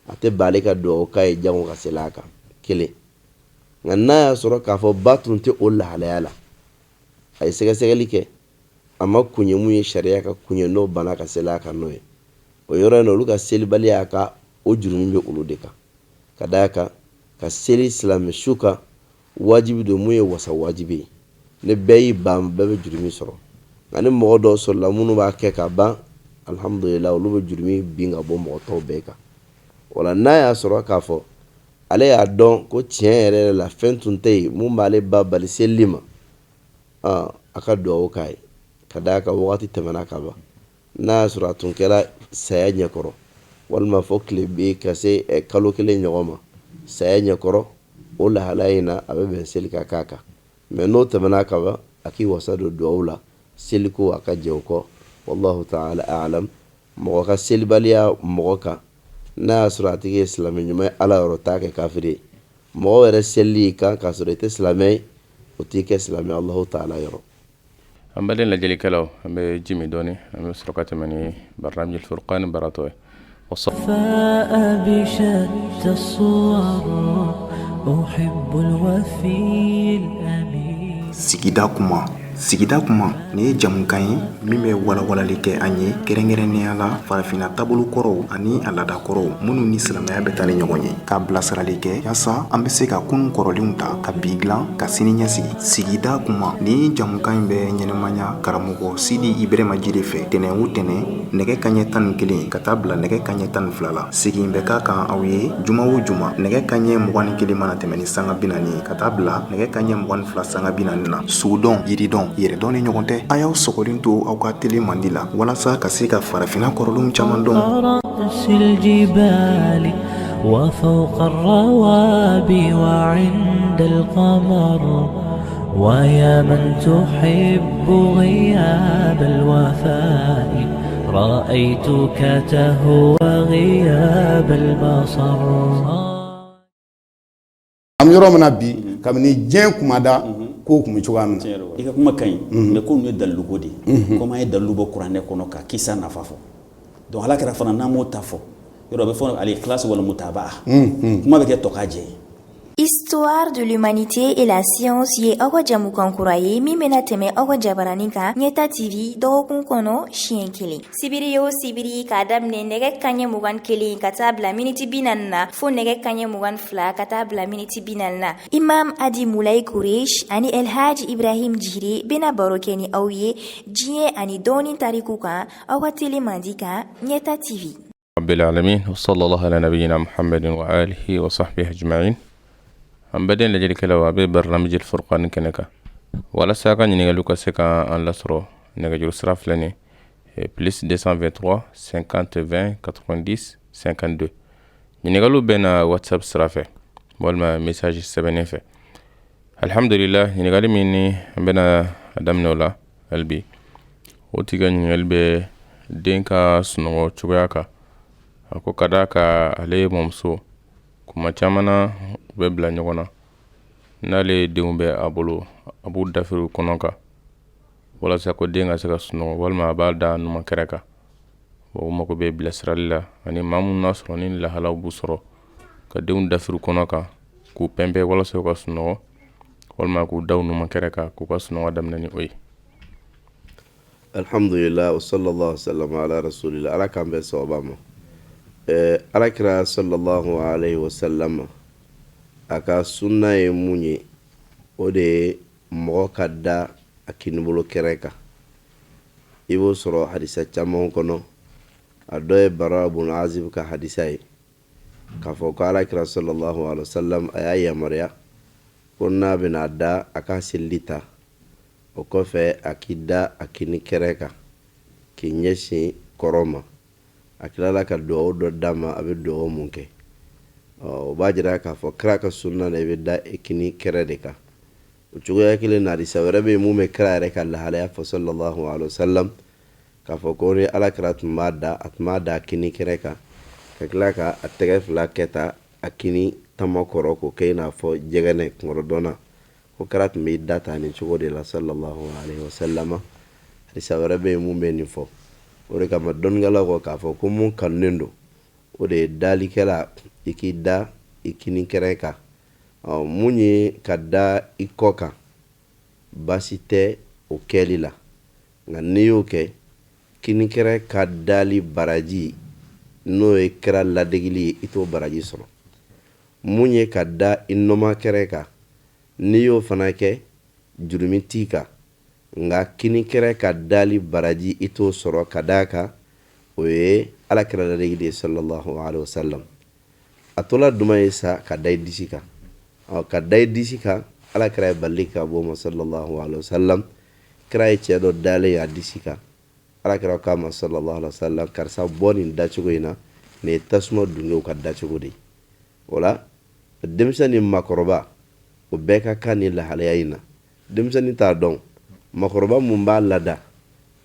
a tɛ bɛn ale ka dugawu k'a ye jango ka seli a kan. kelen. nka n'a y'a sɔrɔ k'a fɔ ba tun tɛ o lahalaya la a ye sɛgɛsɛgɛli kɛ a ma kunye mun ye sariya ka kunye n'o bana ka seli a kan n'o ye. o yɔrɔ in olu ka selibaliya ka o jurumi bɛ olu de kan. ka d'a kan ka seli silamɛ su kan wajibi don mun ye wasa wajibi ye. ne bɛɛ y'i ban bɛɛ bɛ jurumi sɔrɔ. nka ni mɔgɔ dɔw sɔrɔla minnu b'a kɛ ka ban alhamdulillah olu bɛ jurumi bin ka bɔ mɔgɔ tɔw bɛɛ kan. wala n'a y'a sɔrɔ k'a fɔ ale y'a dɔn ko tiɲɛ yɛrɛ la fɛn tun tɛ yen mun b'ale ba bali seli ma a ka dugawu k'a ye. ka d'a kan wagati tɛmɛna ka ban. n'a y'a sɔrɔ a tun kɛra saya ɲɛkɔrɔ walima fɔ tile bi ka se kalo kelen ɲɔgɔn ma saya ɲɛkɔrɔ o lahalaya in na a bɛ bɛn seli ka k'a kan. mais n'o tɛmɛna ka ban a k'i wasa don dugawu la seli ko a ka jɛ o kɔ. wallahu ta'ala a'lam. mɔgɔ ka selibaliya mɔgɔ kan n'a y'a sɔrɔ a tigi ye silamɛ ɲuman ye ala yɔrɔ t'a kɛ kafiri ye. mɔgɔ yɛrɛ selili kan k'a sɔrɔ i tɛ silamɛ ye o t'i kɛ silamɛ allahu ta'ala yɔrɔ. an baden lajɛlikɛlaw an bɛ ji min dɔɔni an bɛ sɔrɔ ka tɛmɛ ni barnamij al-furqan baratɔ ye. بشتى الصور أحب الوفي الأمين. sigida kuma ni ye jamukan ye min bɛ walawalali kɛ an ye kɛrɛnkɛrɛnnenya la farafina taabolo kɔrɔw ani a laada kɔrɔw minnu ni silamɛya bɛ taa ni ɲɔgɔn ye k'a bilasirali kɛ yaasa an bɛ se ka kunun kɔrɔlenw ta ka bi dilan ka sini ɲɛsigi. sigida kuma ni jamukan in bɛ ɲɛnɛmaya karamɔgɔ sidi ibrahima jire fɛ tɛnɛn o tɛnɛn nɛgɛ kaɲɛ 11 ka taa bila nɛgɛ kaɲɛ 12 la. segin bɛ ka kan aw ye juma o juma nɛgɛ kaɲɛ 21 mana tɛmɛ ni sanga 40 ka taa bila nɛgɛ kaɲɛ 22 sanga 40 na. sugudɔn yiridɔn yɛrɛdɔn ni ɲɔgɔn tɛ. a y'aw sɔgɔlen to aw ka teli mandi la walasa ka se ka farafina kɔrɔlenw caman dɔn. وفوق الروابي وعند القمر ويا من تحب غياب الوفاء رأيتك تهوى غياب البصر. am yɔrɔ min na bi kabini diɲɛ kumada ko kun bɛ cogoya min na. i ka kuma ka ɲi mais ko ninnu ye dalilu ko de ye komi an ye dalilu bɔ kuranɛ kɔnɔ ka kisa nafa fɔ donc ala kɛra fana n'an m'o ta fɔ yɔrɔ bɛ fɔ al-ikhlas wal mutabaa kuma bɛ kɛ tɔ k'a jɛ ye. Histoire de l'humanité et la science ye awa jamu kankura ye min bena tɛmɛ awa jabarani kan ɲɛta tv dɔgɔkun kɔnɔ siɲɛ kelen sibiri o sibiri k'a daminɛ nɛgɛ kaɲɛ 21 ka taa bila miniti 40 na fo nɛgɛ kaɲɛ 22 ka taa bila miniti 40 na imam adi mulai kuresh ani elhaji ibrahim jire bena baro kɛ ni aw ye diɲɛ ani dɔɔni tariku kan awa tele mandi kan ɲɛta tv. rabbil alamin wa sallallahu ala nabiyyina muhammadin wa alihi wa sahbihi ajma'in. an baden lajɛlikɛlaw a bɛ barnamij al-furqan kɛnɛ kan walasa ka ɲininkaliw ka se ka an lasɔrɔ nɛgɛjuru sira filɛ nin plus 223 50 20 90 52 ɲininkaliw bɛ na whatsapp sira fɛ walima message sɛbɛnnen fɛ. alhamdulillah ɲininkali min ni an bɛna a daminɛ o la halibi o tigi ka ɲininkali bɛ den ka sunɔgɔ cogoya kan. a ko ka d'a ka ale mɔmuso kuma caman na u bɛ bila ɲɔgɔn na n'ale denw bɛ a bolo a b'u dafiriw kɔnɔ kan walasa ko den ka se ka sunɔgɔ walima a b'a da numan kɛrɛ kan. o mago bɛ bilasirali la ani maa minnu n'a sɔrɔ ni lahalaw b'u sɔrɔ ka denw dafiriw kɔnɔ kan k'u pɛnpɛn walasa u ka sunɔgɔ walima k'u daw numan kɛrɛ kan k'u ka sunɔgɔ daminɛ ni o ye. alhamdulillah wa sallallahu sallam ala rasulillah ala k'an bɛn sababa ma. alakira sallallahu alaihi wasallam a ka sunna ye mun ye o de ye mɔgɔ ka da a kinibolo kɛrɛ kan. i b'o sɔrɔ hadisa caman kɔnɔ a dɔ ye bara bun azib ka hadisa ye k'a fɔ ko alakira sallallahu alaihi wasallam a y'a yamaruya ko n'a bɛna da a ka selili ta o kɔfɛ a k'i da a kini kɛrɛ kan k'i ɲɛsin kɔrɔ ma a kilala ka duwawu dɔ d'a ma a bɛ duwawu mun kɛ o b'a jira k'a fɔ kira ka sunna na i bɛ da kini kɛrɛ de kan o cogoya kelen na hadisa wɛrɛ bɛ yen mun bɛ kira yɛrɛ ka lahalaya fɔ sallallahu alaihi wasallam k'a fɔ ko ni alakira tun b'a da kini kɛrɛ kan ka tila ka a tɛgɛ fila kɛ ta a kini tama kɔrɔ k'o kɛ i n'a fɔ jɛgɛnɛ kunkɔrɔ dɔnna ko kira tun bɛ da ta nin cogo de la sallallahu alaihi wasallam hadisa wɛrɛ bɛ yen mun bɛ nin fɔ o de kama dɔnnikɛlaw ko k'a fɔ ko mun kanunen don o de ye dalikɛla i k'i da i kini kɛrɛ kan mun ye ka da i kɔ kan baasi tɛ o kɛli la nka n'i y'o kɛ kini kɛrɛ ka dali baraji n'o ye kɛra ladegili ye i t'o baraji sɔrɔ mun ye ka da i nɔma kɛrɛ kan n'i y'o fana kɛ jurumi t'i kan nka kini kɛrɛ ka dali baraji i t'o sɔrɔ ka d'a kan o ye alakira ladegili ye sallallahu alaihi wasallam a tola duma ye sa ka da i disi kan ka da i disi kan alakira ye bali ka bɔ ma sallallahu alaihi wasallam kira ye cɛ dɔ dalen a disi kan alakira k'a ma sallallahu alaihi wasallam karisa bɔ nin dacogo in na nin ye tasuma dungew ka dacogo de o la denmisɛnnin makɔrɔba o bɛɛ ka kan ni lahalaya in na denmisɛnnin t'a dɔn makɔrɔba mun b'a lada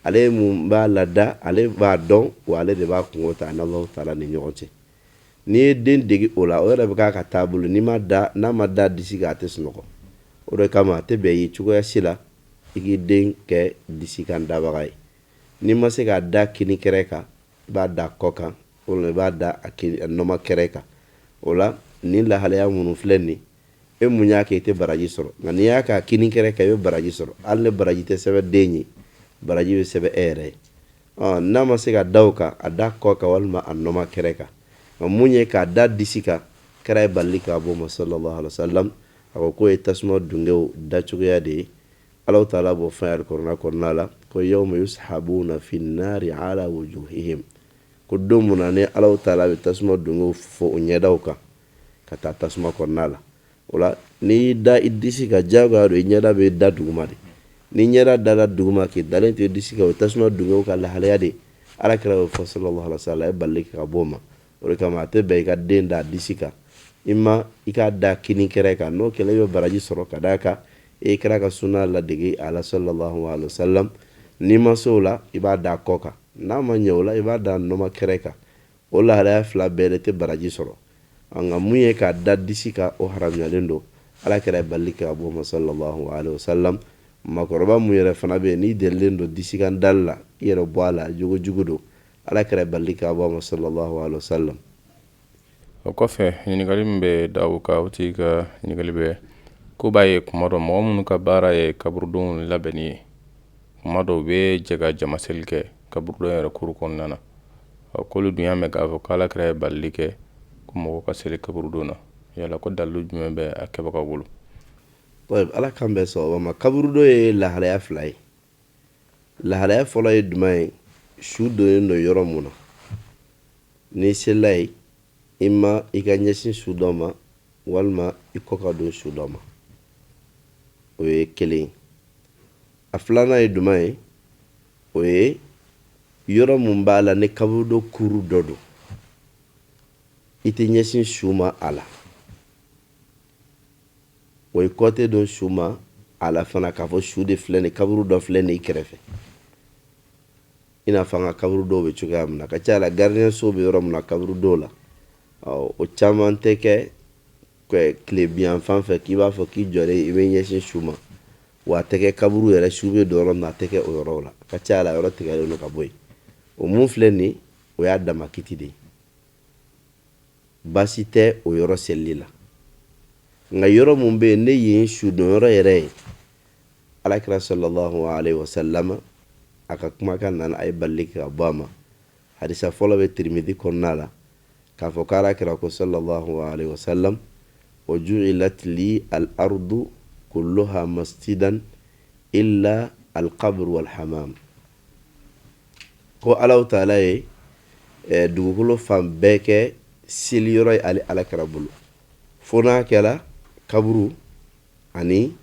ale mun b'a lada ale b'a dɔn wa ale de b'a kungo ta n'Allahu taala ni ɲɔgɔn cɛ n'i ye den degi o la o yɛrɛ bɛ k'a ka taabolo n'a ma da disi kan a tɛ sunɔgɔ o de kama a tɛ bɛn i cogoya si la i k'i den kɛ disi kan dabaga ye n'i ma se k'a da kini kɛrɛ kan i b'a da kɔ kan walima i b'a da a nɔma kɛrɛ kan o la ni lahalaya minnu filɛ nin e mun y'a kɛ i tɛ baraji sɔrɔ nka n'i y'a kɛ a kini kɛrɛ kan i bɛ baraji sɔrɔ hali ni baraji tɛ sɛbɛn den ye baraji bɛ sɛbɛn e yɛrɛ ye n'a ma se ka da o kan a da kɔ kan walima a nɔma kɛrɛ kan nka mun ye k'a da disi kan kɛra ye bali k'a bɔ ma sallallahu alaihi wasallam a ko k'o ye tasuma dungew dacogoya de ye Allahu taala b'o fɛn alikuranɛ kɔnɔna la ko yawma yushabuna fi nnari ala wujuhihim ko don mun na ni Allahu taala bɛ tasuma dungew fɔ o ɲɛdaw kan ka taa tasuma kɔnɔna la o la n'i da i disi kan diyagoya don i ɲɛda bɛ da duguma de ni ɲɛda dala duguma k'i dalen to i disi kan o ye tasuma dungew ka lahalaya de alakira y'o fɔ sallallahu alaihi wasallam a ye bali ka bɔ o ma o de kama a tɛ bɛn i ka den da disi kan i ma i k'a da kini kɛrɛ kan n'o kɛlɛ i bɛ baraji sɔrɔ ka d'a kan e kɛra ka sunna ladege ala sallallahu alaihi wasallam n'i ma se o la i b'a da kɔ kan n'a ma ɲɛ o la i b'a da nɔma kɛrɛ kan o lahalaya fila bɛɛ de tɛ baraji sɔrɔ nka mun ye k'a da disi kan o haramuyalen don ala kɛra ye bali ka bɔ ma sallallahu alaihi wasallam makɔrɔba mun yɛrɛ fana bɛ yen n'i delilen don disi kan dali la i yɛrɛ bɔ a la jogo jugu don ala kɛra ye bali ka bɔ ma sallallahu alaihi wasallam o kɔfɛ ɲininkali min bɛ da o kan o tigi ka ɲininkali bɛ ko b'a ye kuma dɔ mɔgɔ minnu ka baara ye kaburudenw labɛnni ye kuma dɔ u bɛ jɛ ka jamaseli kɛ kaburudenw yɛrɛ kuru kɔnɔna na k'olu dun y'a mɛn k'a fɔ k'ala kɛra ye balili kɛ ko mɔgɔ ka seli kaburudenw na yala ko dalilu jumɛn bɛ a kɛbagaw bolo ala kan bɛ sɔrɔ ma kaburudon ye lahalaya fila ye lahalaya fɔlɔ ye jumɛn ye su donnen don yɔrɔ mun na n'i selila ye i ma i ka ɲɛsin su dɔ ma walima i kɔ ka don su dɔ ma o ye kelen a filanan ye jumɛn ye o ye yɔrɔ mun b'a la ni kaburudon kuru dɔ don i tɛ ɲɛsin su ma a la o ye kɔte don su ma a la fana k'a fɔ su de filɛ nin kaburu dɔ filɛ nin i kɛrɛfɛ i n'a fɔ an ka kaburu dɔw bɛ cogoya min na ka ca la gardien so bɛ yɔrɔ min na kaburu dɔw la o caman tɛ kɛ tile biyan fan fɛ k'i b'a fɔ k'i jɔlen i bɛ ɲɛsin su ma wa a tɛ kɛ kaburu yɛrɛ su bɛ don yɔrɔ min na a tɛ kɛ o yɔrɔw la ka ca la yɔrɔ tigɛlen don ka bɔ yen o mun filɛ nin o y'a dama kiti de ye baasi tɛ o yɔrɔ selili la nka yɔrɔ mun bɛ yen ne yen su don yɔrɔ yɛrɛ ye alakira sallallahu alaihi wasallam a ka kumakan nana a ye bali ka bɔ a ma hadisa fɔlɔ bɛ Tirmidhi kɔnɔna la k'a fɔ ko alakira ko sallallahu alaihi wasallam wa ju'ilat li al-ardu kulluha masjidan illa al-qabr wal hamam ko Allahu taala ye dugukolo fan bɛɛ kɛ seli yɔrɔ ye ale alakira bolo fo n'a kɛra kaburu ani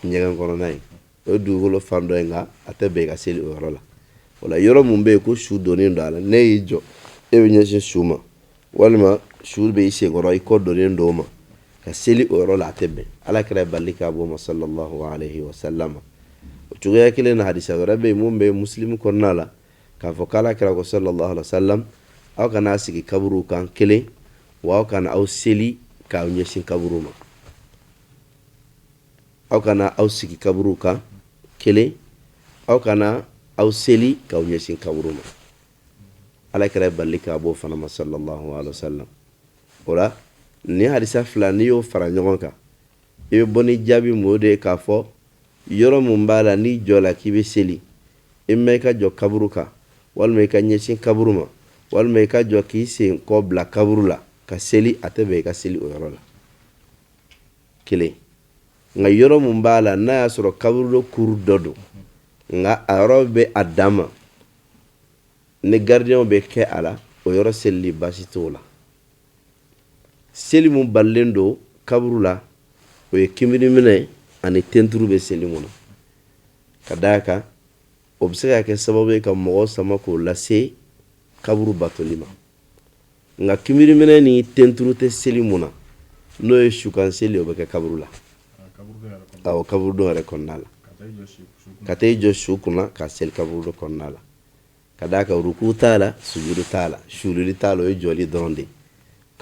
ɲɛgɛn kɔnɔna ye o dugukolo fan dɔ ye nka a tɛ bɛn ka seli o yɔrɔ la o la yɔrɔ mun bɛ yen ko su donnen don a la ne y'i jɔ e bɛ ɲɛsin su ma walima su bɛ i senkɔrɔ i kɔ donnen do ma ka seli o yɔrɔ la a tɛ bɛn alakira ye bali k'a bɔ ma sallallahu alaihi wa sallam o cogoya kelen na hadisa wɛrɛ bɛ yen mun bɛ muslim kɔnɔna la k'a fɔ k'alakira ko sallallahu alaihi wa sallam aw kana sigi kaburu kan kelen wa aw kana aw seli k'aw ɲɛsin kaburu ma aw kana aw sigi kaburu kan kelen aw kana aw seli k'aw ɲɛsin kaburu ma alakira ye bali k'a bɔ fana ma sallallahu alaihi wa sallam o la ni hadisa fila n'i y'o fara ɲɔgɔn kan i bɛ bɔ ni jaabi mun de ye k'a fɔ yɔrɔ mun b'a la n'i jɔ la k'i bɛ seli i ma i ka jɔ kaburu kan walima i ka ɲɛsin kaburu ma walima i ka jɔ k'i sen kɔ bila kaburu la ka seli a tɛ bɛn i ka seli o yɔrɔ la kelen nka yɔrɔ mun b'a la n'a y'a sɔrɔ kaburu dɔ kuru dɔ don nka a yɔrɔ bɛ a dan ma ni gardien bɛ kɛ a la o yɔrɔ selili baasi t'o la seli mun balilen don kaburu la o ye kimiriminɛ ani tenturu bɛ seli mun na ka d'a kan o bɛ se ka kɛ sababu ye ka mɔgɔ sama k'o lase kaburu batoli ma nka kimiriminɛ ni tenturu tɛ seli mun na n'o ye sukan seli o bɛ kɛ kaburu la awɔ kaburu dɔ yɛrɛ kɔnɔna la ka taa i jɔ su kunna ka seli kaburu dɔ kɔnɔna la ka d'a kan ruku t'a la sujudu t'a la suulili t'a la o ye jɔli dɔrɔn de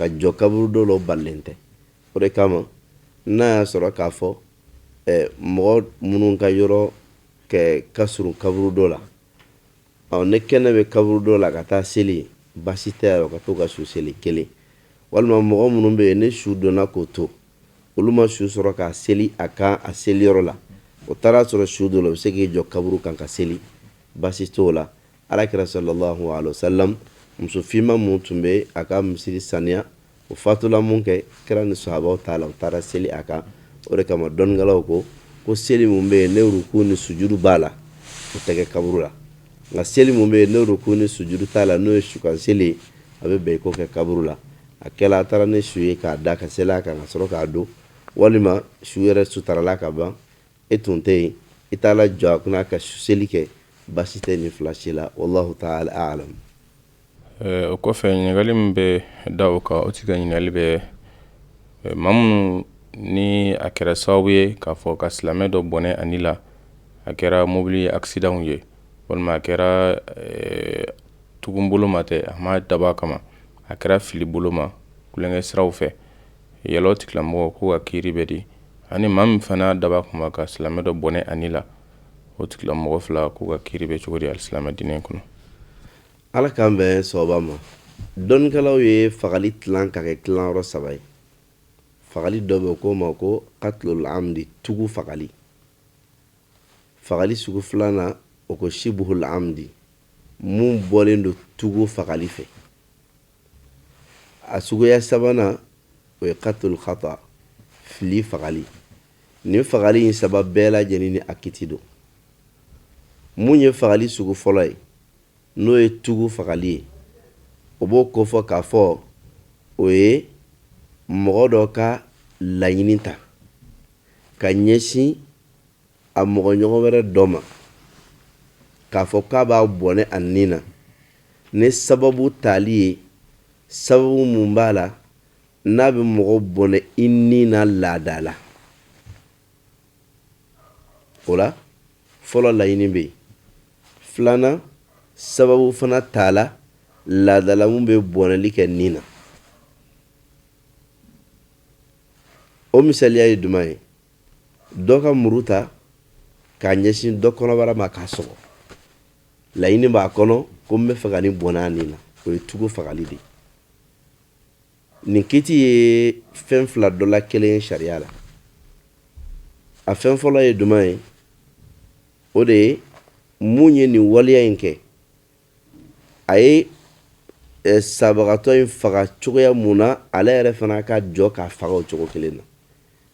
ka jɔ kaburu dɔ la o balilen tɛ o de kama n'a y'a sɔrɔ k'a fɔ mɔgɔ minnu ka yɔrɔ ka surun kaburu dɔ la ne kɛnɛ bɛ kaburu dɔ la ka taa seli baasi tɛ yɛrɛ ka to ka su seli kelen walima mɔgɔ minnu bɛ yen ne su donna k'o to olu ma su sɔrɔ ka seli a kan a seliyɔrɔ la o taara sɔrɔ su dɔ la o bɛ se k'i jɔ kaburu kan ka seli baasi t'o la alakira sallallahu alaihi wa sallam muso finman mun tun bɛ a ka misiri saniya o fatula mun kɛ kira ni sahabaw t'a la u taara seli a kan o de kama dɔnnikɛlaw ko seli mun bɛ yen ne ruku ni sujudu b'a la o tɛ kɛ kaburu la nka seli mun bɛ yen ne ruku ni sujudu t'a la n'o ye sukan seli ye a bɛ bɛn i ko kɛ kaburu la a kɛla a taara ni su ye k'a da ka seli a kan ka sɔrɔ k'a don walima su yɛrɛ sutarala ka ban e tun tɛ yen i taara jɔ a kunna ka su seli kɛ baasi tɛ nin fila si la wallahu ta'ala a'lam. o kɔfɛ ɲininkali min bɛ da o kan o tigi ka ɲininkali bɛ maa minnu ni a kɛra sababu ye k'a fɔ ka silamɛ dɔ bɔnɛ ani la a kɛra mobili accident ye walima a kɛra tugun bolo ma tɛ a ma dab'a kama a kɛra fili bolo ma kulonkɛ siraw fɛ yala o tigilamɔgɔ ko ka kiiri bɛ di ani maa min fana dab'a kama ka silamɛ dɔ bɔnɛ ani la o tigilamɔgɔ fila ko ka kiiri bɛ cogo di alisilamɛ diinɛ kɔnɔ. ala k'an bɛn sababa ma dɔnnikɛlaw ye fagali tilan ka kɛ tilayɔrɔ saba ye fagali dɔ bɛ k'o ma ko qatlul amdi tugu fagali sugu filanan o ko shibuhul amdi mun bɔlen don tugu fagali fɛ a suguya sabanan o ye qatlul khata fili fagali nin fagali in saba bɛɛ lajɛlen ni a kiti don mun ye fagali sugu fɔlɔ ye n'o ye tugu fagali ye o b'o kofɔ k'a fɔ o ye mɔgɔ dɔ ka laɲini ta ka ɲɛsin a mɔgɔɲɔgɔn wɛrɛ dɔ ma k'a fɔ k'a b'a bɔnɛ a nin na ni sababu tali ye sababu mun b'a la n'a bɛ mɔgɔ bɔnɛ i nin na laada la o la fɔlɔ laɲini bɛ yen filanan sababu fana t'a la laadala mun bɛ bɔnɛli kɛ nin na o misaliya ye jumɛn ye dɔ ka muru ta k'a ɲɛsin dɔ kɔnɔbara ma k'a sɔgɔ laɲini b'a kɔnɔ ko n bɛ fɛ ka nin bɔnɛ a nin na o ye tugu fagali de nin kiti ye fɛn fila dɔ la kelen ye sariya la a fɛn fɔlɔ ye jumɛn ye o de ye mun ye nin waleya in kɛ a ye sabagatɔ in faga cogoya mun na ale yɛrɛ fana ka jɔ k'a faga o cogo kelen na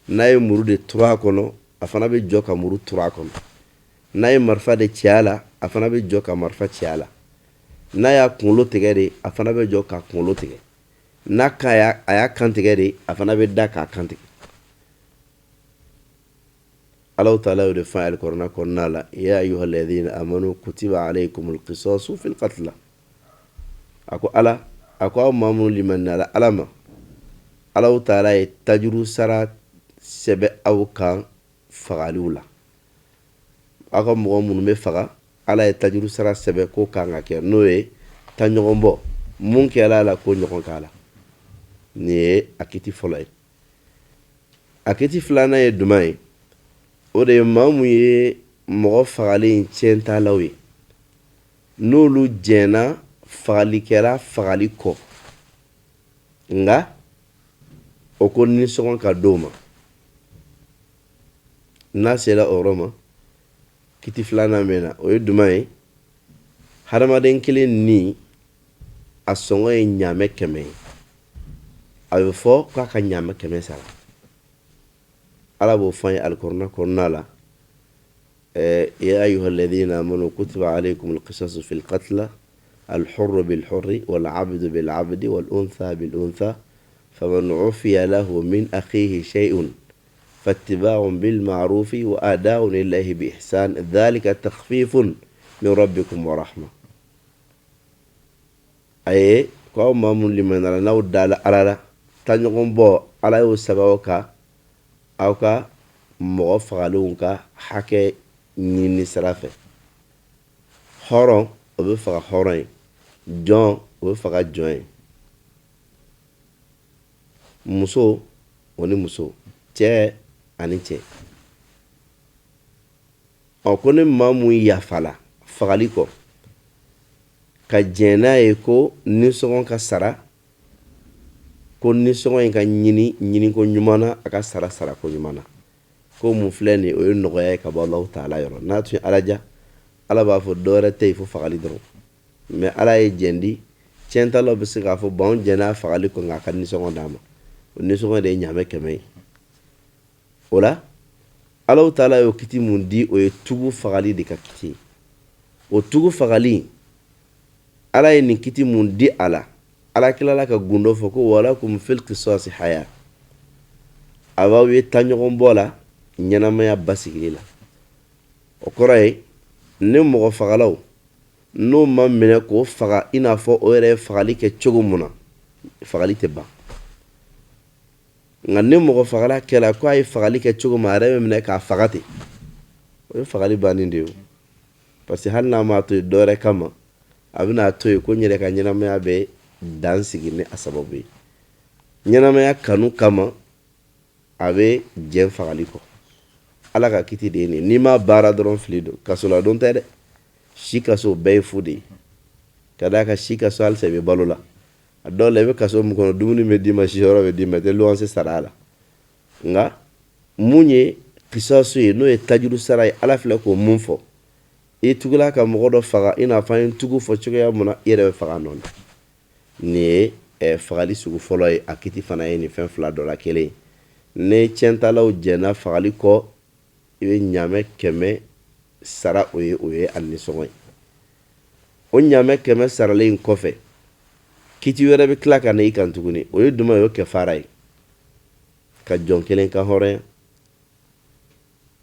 n'a ye muru de turu a kɔnɔ a fana bɛ jɔ ka muru turu a kɔnɔ n'a ye marifa de ci a la a fana bɛ jɔ ka marifa ci a la n'a y'a kunkolo tigɛ de a fana bɛ jɔ k'a kunkolo tigɛ n'a a y'a kan tigɛ de a fana bɛ da k'a kan tigɛ Allahu ta'ala y'o de fɔ Alikuranɛ kɔnɔna la ya ayyuhalladhina amanu kutiba alaykumul qisasu fil qatl ako ala ako aw mamu liman ala alama alaw taala ye tajuru sara sɛbɛ aw kan fagaliw la aw ka mɔgɔ minnu bɛ faga ala ye tajuru sara sɛbɛ ko kan ka kɛ n'o ye ta ɲɔgɔn bɔ mun kɛla la ko ɲɔgɔn k'a la nin ye a kiti fɔlɔ ye a kiti filanan ye duman ye o de ye maa mun ye mɔgɔ fagalen tiɲɛtalaw ye n'olu jɛnna fagalikɛla fagali kɔ nka o ko nisɔngɔ ka d'o ma n'a sera o yɔrɔ ma kiti filanan bɛ na o ye duman ye hadamaden kelen ni a sɔngɔ ye ɲaamɛ 100 ye a bɛ fɔ k'a ka ɲaamɛ 100 sara ala b'o fɔ an ye alikuranɛ kɔnɔna la يا أيها الذين آمنوا كتب عليكم القصص في القتلى الحر بالحر والعبد بالعبد والأنثى بالأنثى فمن عفي له من أخيه شيء فاتباع بالمعروف وأداء لله بإحسان ذلك تخفيف من ربكم ورحمة أي قوم من لمن رناو دال على تنجم بو على يوسبوكا أو كا مغفغلونكا حكي ɲini sira fɛ hɔrɔn o bɛ faga hɔrɔn ye jɔn o bɛ faga jɔn ye muso o ni muso cɛ ani cɛ ko ni maa mun yafala fagali kɔ ka jɛn n'a ye ko nisɔngɔ ka sara ko nisɔngɔ in ka ɲini ko ɲuman na a ka sara ko ɲuman na ko mun filɛ nin o ye nɔgɔya ye ka bɔ Alahu Taala yɔrɔ n'a tun ye ala ja ala b'a fɔ dɔwɛrɛ tɛ yen fo fagali dɔrɔn mais ala ye jɛn di tiɲɛtalaw bɛ se k'a fɔ anw jɛnna fagali kɔ nka a ka nisɔngɔ d'a ma o nisɔngɔ de ye ɲaamɛ 100 ye o la Alahu Taala y'o kiti mun di o ye tugu fagali de ka kiti ye o tugu fagali ala ye nin kiti mun di a la ala tilala ka gundo fɔ ko walakum fil qisasi haya a b'aw ye ta ɲɔgɔn bɔ la ɲɛnamaya basigili la o kɔrɔ ye ni mɔgɔ fagalaw n'o ma minɛ k'o faga i n'a fɔ o yɛrɛ ye fagali kɛ cogo mun na fagali tɛ ban nka ni mɔgɔ fagala kɛla ko a ye fagali kɛ cogo min a yɛrɛ bɛ minɛ k'a faga ten o ye fagali bannen de ye parce que hali n'a m'a to yen dɔwɛrɛ kama a bɛna to yen ko n yɛrɛ ka ɲɛnamaya bɛ dan sigi ni a sababu ye ɲɛnamaya kanu kama a bɛ jɛn fagali kɔ ala ka kiti de ye nin n'i ma baara dɔrɔn fili don kasola don tɛ dɛ si kaso bɛɛ ye fu de ye ka d'a kan si kaso halisa i bɛ balo la a dɔw la i bɛ kaso min kɔnɔ dumuni bɛ d'i ma si yɔrɔ bɛ d'i ma i tɛ luwanse sara a la nka mun ye kisasu ye n'o ye tajuru sara ye ala filɛ k'o mun fɔ i tugula ka mɔgɔ dɔ faga i n'a fɔ an ye tugu fɔ cogoya mun na i yɛrɛ bɛ faga nɔ na nin ye fagali sugu fɔlɔ ye a kiti fana ye nin fɛn fila dɔ la kelen ye ni tiɲɛtalaw jɛnna fagali kɔ i bɛ ɲaamɛ 100 sara o ye a nisɔngɔ ye o ɲaamɛ 100 saralen kɔfɛ kiti wɛrɛ bɛ tila ka na i kan tuguni o ye duman ye o kɛfara ye ka jɔn kelen ka hɔrɔnya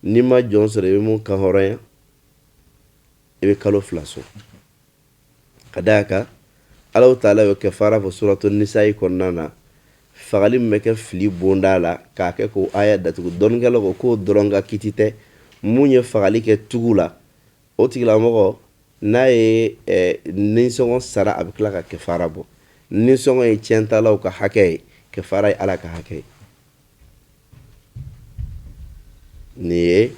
n'i ma jɔn sɔrɔ i bɛ mun ka hɔrɔnya i bɛ kalo 2 so ka d'a kan Alahu Taala y'o kɛfara fɔ suratu nisa'i kɔnɔna na fagali min bɛ kɛ fili bonda la k'a kɛ ko aya datugu dɔnnikɛlaw ko k'o dɔrɔn ka kiti tɛ mun ye fagali kɛ tugu la o tigilamɔgɔ n'a ye nisɔngɔ sara a bɛ tila ka kɛfara bɔ nisɔngɔ ye tiɲɛtalaw ka hakɛ ye kɛfara ye ala ka hakɛ ye nin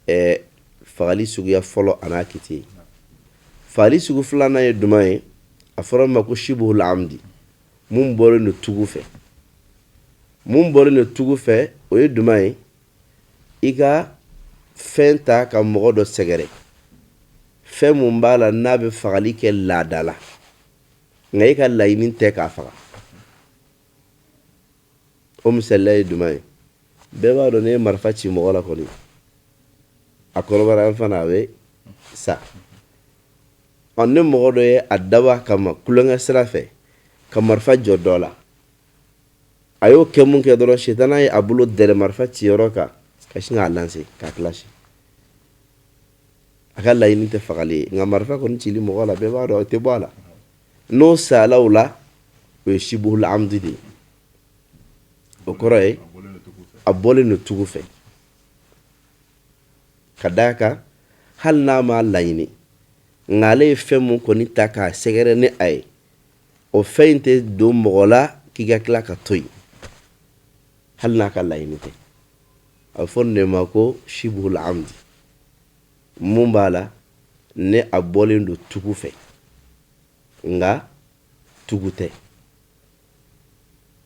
ye fagali suguya fɔlɔ a n'a kiti ye fagali sugu filanan ye duman ye a fɔra ma ko shibuhul amdi mun bɔlen don tugu fɛ mun bɔlen don tugu fɛ o ye duman ye i ka fɛn ta ka mɔgɔ dɔ sɛgɛrɛ fɛn mun b'a la n'a bɛ fagali kɛ laada la nka i ka laɲini tɛ k'a faga o misaliya ye duman ye bɛɛ b'a dɔn ne ye marifa ci mɔgɔ la kɔni a kɔrɔbara fana a bɛ sa ni mɔgɔ dɔ ye a dabɔ a kama kulonkɛ sira fɛ ka marifa jɔ dɔ la a y'o kɛ mun kɛ dɔrɔn sitana ye a bolo dɛrɛ marifa ciyɔrɔ kan ka sin k'a lanse k'a kilasi a ka laɲini tɛ fagali ye nka marifa kɔni cili mɔgɔ la bɛɛ b'a dɔn o tɛ bɔ a la n'o sala o la o ye shibuhul amdi de ye o kɔrɔ ye a bɔlen do tugu fɛ ka d'a kan hali n'a m'a laɲini nka ale ye fɛn mun kɔni ta k'a sɛgɛrɛ ni a ye o fɛn in tɛ don mɔgɔ la k'i ka tila ka to yen hali n'a ka laɲini tɛ a bɛ fɔ nin de ma ko shibuhul amdi mun b'a la ne a bɔlen do tugu fɛ nka tugu tɛ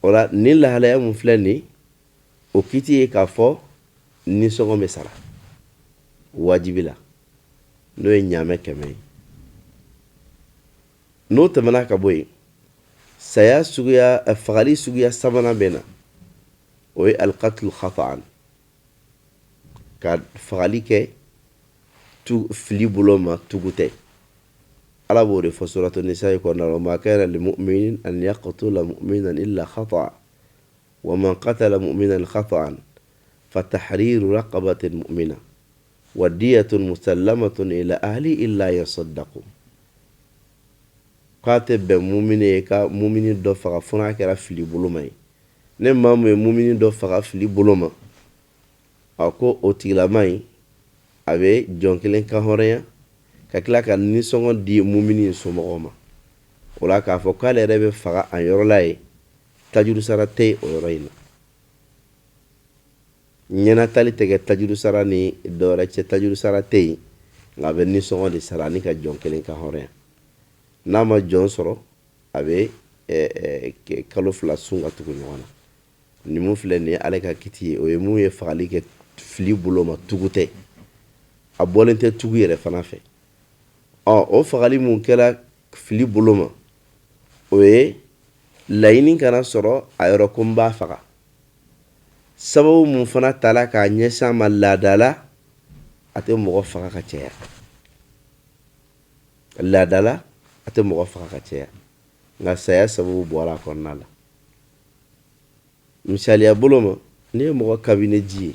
o la nin lahalaya mun filɛ nin o kiti ye k'a fɔ nisɔngɔ bɛ sara wajibi la n'o ye ɲaamɛ 100 ye n'o tɛmɛna ka bɔ yen saya suguya fagali suguya sabanan bɛ na o ye alqatlu khata'an ka fagali kɛ fili bolo ma tugu tɛ ala b'o de fɔ suratu nisa kɔnɔna la ma kana li mu'minin an yaqtula mu'minan illa khata'a wa man qatala mu'minan khata'an fatahriru raqabatin mu'mina wa diyatun musallamatun ila ahli illa yasaddaqu k'a tɛ bɛn mumini ye ka mumini dɔ faga fo n'a kɛra fili bolo ma ye ne maa mun ye mumini dɔ faga fili bolo ma a ko o tigilama in a bɛ jɔn kelen kan hɔrɔnya ka tila ka nisɔngɔ di mumini in somɔgɔw ma o la k'a fɔ k'ale yɛrɛ bɛ faga a yɔrɔ la ye tajuru sara tɛ o yɔrɔ in na ɲɛnatali tɛ kɛ tajuru sara ni dɔwɛrɛ cɛ tajuru sara tɛ yen nka a bɛ nisɔngɔ de sara ani ka jɔn kelen kan hɔrɔnya n'a ma jɔn sɔrɔ a bɛ kalo 2 sun ka tugu ɲɔgɔn na nin mun filɛ nin ye ale ka kiti ye o ye mun ye fagali kɛ fili bolo ma tugu tɛ a bɔlen tɛ tugu yɛrɛ fana fɛ o fagali mun kɛra fili bolo ma o ye laɲini kana sɔrɔ a yɔrɔ ko n b'a faga sababu mun fana tala k'a ɲɛsin a ma laadala a tɛ mɔgɔ faga ka caya laadala a tɛ mɔgɔ faga ka caya nka saya sababu bɔra a kɔnɔna la misaliya bolo ma n'i ye mɔgɔ kabini ji ye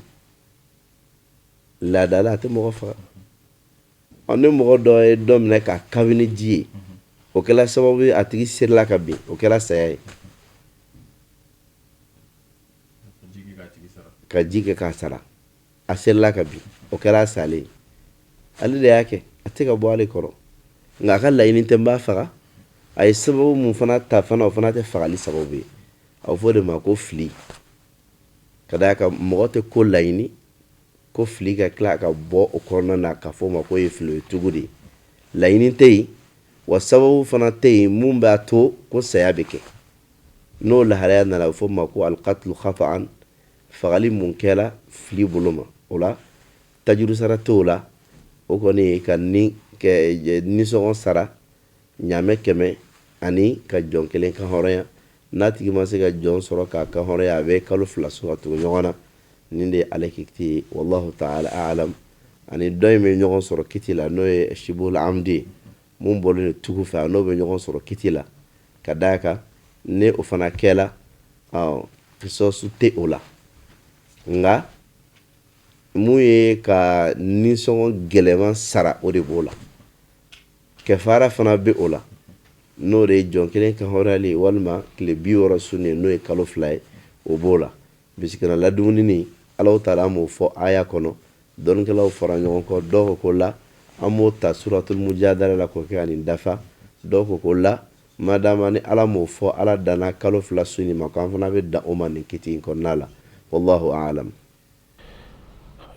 laadala a tɛ mɔgɔ faga ni mɔgɔ dɔ ye dɔ minɛ ka kabini ji ye o kɛra sababu ye a tigi serila ka bin o kɛra saya ye ka ji kɛ k'a sara a serila ka bin o kɛra salen ye ale de y'a kɛ a tɛ ka bɔ ale kɔrɔ nka a ka laɲini tɛ n b'a faga a ye sababu mun fana ta fana o fana tɛ fagali sababu ye a bɛ fɔ o de ma ko fili ka d'a kan mɔgɔ tɛ ko laɲini ko fili ka tila ka bɔ o kɔnɔna na k'a fɔ o ma ko ye fili ye tugu de laɲini tɛ yen wa sababu fana tɛ yen mun b'a to ko saya bɛ kɛ n'o lahalaya nana a bɛ fɔ o ma ko alqatlu khata'an fagali mun kɛra fili bolo ma o la tajuru sara t'o la o kɔni ye ka nisɔngɔ sara ɲaamɛ 100 ani ka jɔn kelen kan hɔrɔnya n'a tigi ma se ka jɔn sɔrɔ k'a kan hɔrɔnya a bɛ kalo 2 sun ka tugu ɲɔgɔn na nin de ye ale kiti ye wallahu ta'ala a'lam ani dɔ in bɛ ɲɔgɔn sɔrɔ kiti la n'o ye shibuhul amdi ye mun bɔlen do tugu fɛ n'o bɛ ɲɔgɔn sɔrɔ kiti la ka d'a kan ne o fana kɛla kisɔsu tɛ o la nka mun ye ka nisɔngɔ gɛlɛman sara o de b'o la kɛfara fana bɛ o la n'o de ye jɔn kelen kan hɔrɔnyali ye walima tile 60 sun ye n'o ye kalo 2 ye o b'o la bisikana ladumunini Alahu Taala an m'o fɔ aya kɔnɔ dɔnnikɛlaw fara ɲɔgɔn kɔ dɔw ko ko la an m'o ta suratul mujadala la k'o kɛ ka nin dafa dɔw ko ko la madama ni Ala m'o fɔ Ala danna kalo 2 sun ma k'an fana bɛ dan o ma nin kiti in kɔnɔna la wallahu a'lam.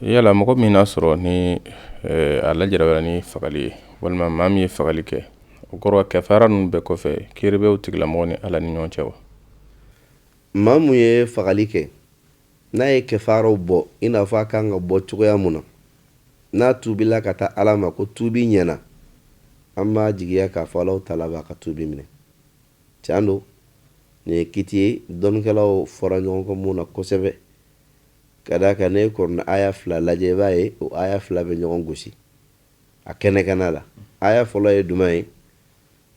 yala mɔgɔ min n'a sɔrɔ ni a lajɛra ni fagali ye walima maa min ye fagali kɛ o kɔrɔ kɛfara ninnu bɛɛ kɔfɛ kiri bɛ o tigilamɔgɔ ni Ala ni ɲɔgɔn cɛ wa maa mun ye fagali kɛ n'a ye kɛfaraw bɔ i n'a fɔ a kan ka bɔ cogoya mun na n'a tubila ka taa Ala ma ko tubi ɲɛna an b'a jigiya k'a fɔ Alahu Taala b'a ka tubi minɛ tiɲɛ don nin ye kiti ye dɔnnikɛlaw fɔra ɲɔgɔn kɔ mun na kosɛbɛ ka d'a kan ne kɔrɔna aya 2 lajɛ i b'a ye o aya 2 bɛ ɲɔgɔn gosi a kɛnɛkɛnɛ la aya fɔlɔ ye jumɛn ye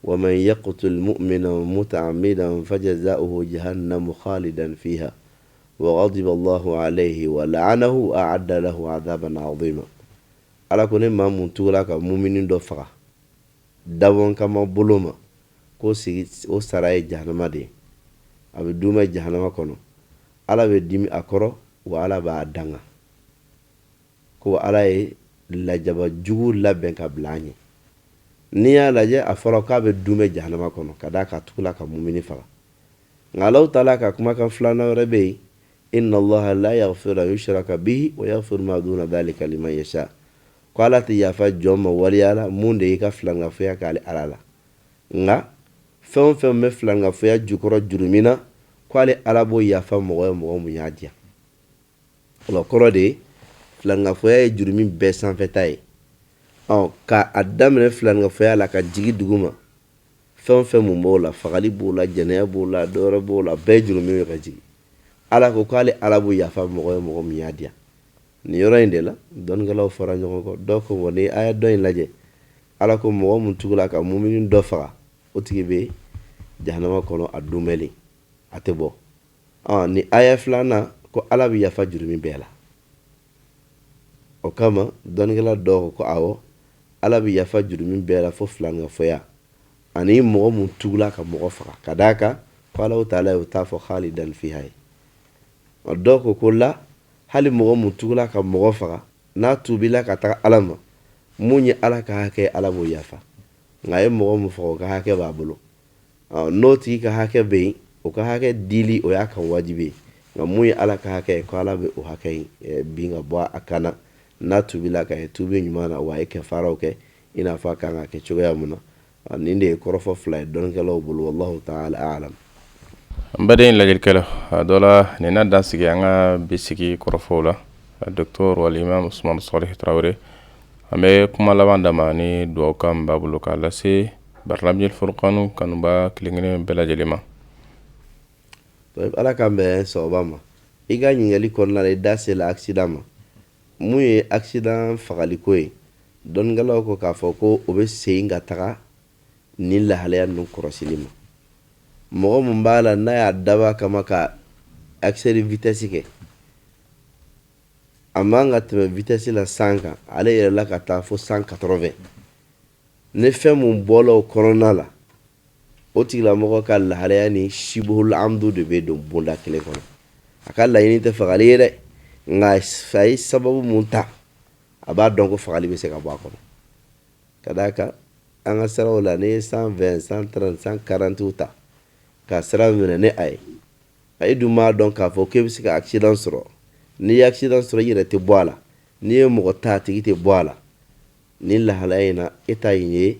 ومن يقتل مؤمنا متعمدا فجزاؤه جهنم خالدا فيها وغضب الله عليه ولعنه وأعد له عذابا عظيما ala ko ne maa mun tugula ka muminin dɔ faga dabɔn kama bolo ma ko sigi o sara ye jahanama de a bɛ d'u ma jahanama kɔnɔ ala bɛ dimi a kɔrɔ wa ala b'a danga ko ala ye lajaba jugu labɛn ka bila an ye n'i y'a lajɛ a fɔra k'a bɛ d'u ma jahanama kɔnɔ ka d'a ka tugula ka mumini faga nka Alahu taala ka kumakan filanan wɛrɛ bɛ yen inna allaha la yaghfiru an yushraka bihi wa yaghfiru ma duna dhalika liman yasha ko ala tɛ yafa jɔn ma waliya la mun de y'i ka filankafoya k'ale ala la nka fɛn o fɛn bɛ filankafoya jukɔrɔ juru min na ko ale ala b'o yafa mɔgɔ ye mɔgɔ mun y'a diya o kɔrɔ de ye filankafoya ye juru min bɛɛ sanfɛta ye ka a daminɛ filankafoya la ka jigi dugu ma fɛn o fɛn mun b'o la fagali b'o la jɛnɛya b'o la dɔwɛrɛ b'o la bɛɛ juru min ye ka jigi ala ko k'ale ala b'o yafa mɔgɔ ye mɔgɔ min y'a diya nin yɔrɔ in de la dɔnnikɛlaw fara ɲɔgɔn kɔ dɔw ko ni aya dɔ in lajɛ ala ko mɔgɔ mun tugula ka mumini dɔ faga o tigi bɛ jahanama kɔnɔ a donmɛli a tɛ bɔ ni aya filanan ko ala bɛ yafa juru min bɛɛ la o kama dɔnnikɛla dɔw ko awɔ ala bɛ yafa juru min bɛɛ la fo filankafoya ani mɔgɔ mun tugula ka mɔgɔ faga ka d'a kan ko Alahu taala y'o ta fɔ khalidan fiha ye dɔw ko la hali mɔgɔ mun tugula ka mɔgɔ faga n'a tubila ka taga ala ma mun ye ala ka hakɛ ala b'o yafa nka a ye mɔgɔ mun faga o ka hakɛ b'a bolo n'o tigi ka hakɛ bɛ yen o ka hakɛ dili o y'a kan wajibi ye nka mun ye ala ka hakɛ ye ko ala bɛ o hakɛ in bin ka bɔ a kana n'a tubila ka ye tubi ɲuman na wa a ye kɛfaraw kɛ i n'a fɔ a kan ka kɛ cogoya mun na nin de ye kɔrɔfɔ fila ye dɔnnikɛlaw bolo wallahu ta'ala a'lam n baden lajɛlikɛla a dɔ la nin na dan sigi an ka bi sigi kɔrɔfɔw la docteur walimam Usman Salih Traoré an bɛ kuma laban dama ni dugawu kan b'a bolo k'a lase Barnamijil Furqanu kanuba kelen-kelen bɛɛ lajɛlen ma ala k'an bɛn sababa ma i ka ɲininkali kɔnɔna la i da sela accident ma mun ye accident fagaliko ye dɔnnikɛlaw ko k'a fɔ ko o bɛ segin ka taga ni lahalaya ninnu kɔrɔsili ma mɔgɔ mun b'a la n'a y'a daba kama ka excès de vitesse kɛ a man ka tɛmɛ vitesse la 100 kan ale yɛrɛla ka taa fo 180 ni fɛn mun bɔla o kɔnɔna la o tigilamɔgɔ ka lahalaya ni shibhul amdu de bɛ don bonda kelen kɔnɔ a ka laɲini tɛ fagali ye dɛ nka a ye sababu mun ta a b'a dɔn ko fagali bɛ se ka bɔ a kɔnɔ ka d'a kan an ka siraw la n'i ye 120 130 140 ta ka sira minɛ ni a ye i dun b'a dɔn k'a fɔ k'e bɛ se ka accident sɔrɔ n'i ye accident sɔrɔ i yɛrɛ tɛ bɔ a la n'i ye mɔgɔ ta a tigi tɛ bɔ a la ni lahalaya in na e ta in ye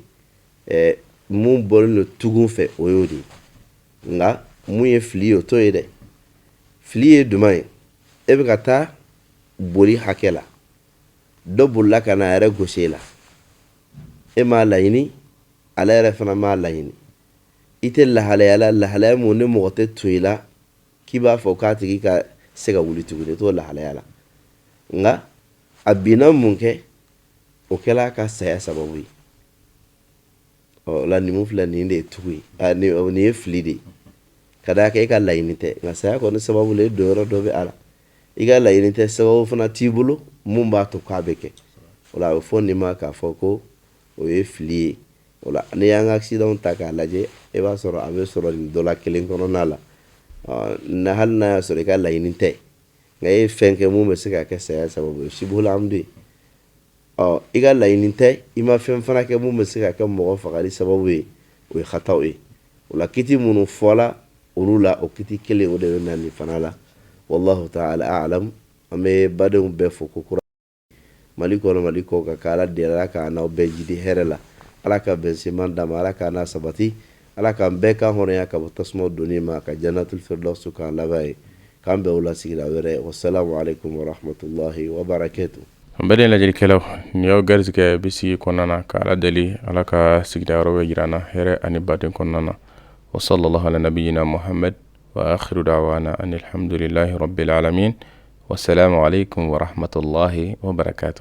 mun bɔlen don tugun fɛ o y'o de ye nka mun ye fili ye o t'o ye dɛ fili ye jumɛn ye e bɛ ka taa boli hakɛ la dɔ bolila ka na a yɛrɛ gosi e la e m'a laɲini ale yɛrɛ fana m'a laɲini i tɛ lahalaya la lahalaya mun ni mɔgɔ tɛ to i la k'i b'a fɔ k'a tigi ka se ka wuli tuguni t'o lahalaya la nka a binna mun kɛ o kɛla a ka saya sababu ye la nin mun filɛ nin de ye tugu ye nin ye fili de ye ka d'a kan e ka laɲini tɛ nka saya kɔni sababu la e don yɔrɔ dɔ bɛ a la i ka laɲini tɛ sababu fana t'i bolo mun b'a to k'a bɛ kɛ o la a bɛ fɔ nin ma k'a fɔ ko o ye fili ye o la n'i y'an ka accident ta k'a lajɛ e b'a sɔrɔ a bɛ sɔrɔ nin dɔ la kelen kɔnɔna la na hali n'a y'a sɔrɔ i ka laɲini tɛ nka e ye fɛn kɛ mun bɛ se ka kɛ saya sababu ye shibhul amdu ye i ka laɲini tɛ i ma fɛn fana kɛ mun bɛ se ka kɛ mɔgɔ fagali sababu ye o ye khataw ye o la kiti minnu fɔla olu la o kiti kelen o de bɛ na nin fana la wallahu ta'ala a'lam an bɛ badenw bɛɛ fo ko kura mali kɔnɔ mali kɔ ka k'ala deli ala k'an n'aw bɛɛ jidi hɛrɛ la ala ka bɛnseman d'a ma ala k'an n'a sabati ala k'an bɛɛ kan hɔrɔnya ka bɔ tasuma donni ma ka jannatul firdaus k'an laban ye k'an bɛɛ o la sigida wɛrɛ wassalamu alaikum warahmatullahi wabarakatuh an baden lajɛlikɛlaw nin y'aw garizigɛ bi sigi kɔnɔna na ka ala deli ala ka sigida yɔrɔ bɛ jira an na hɛrɛ ani baden kɔnɔna na wa sallallahu ala nabiyina muhammad wa akhiru da'wana anil hamdulillahi rabbil alamin wassalamu alaikum warahmatullahi wabarakatuh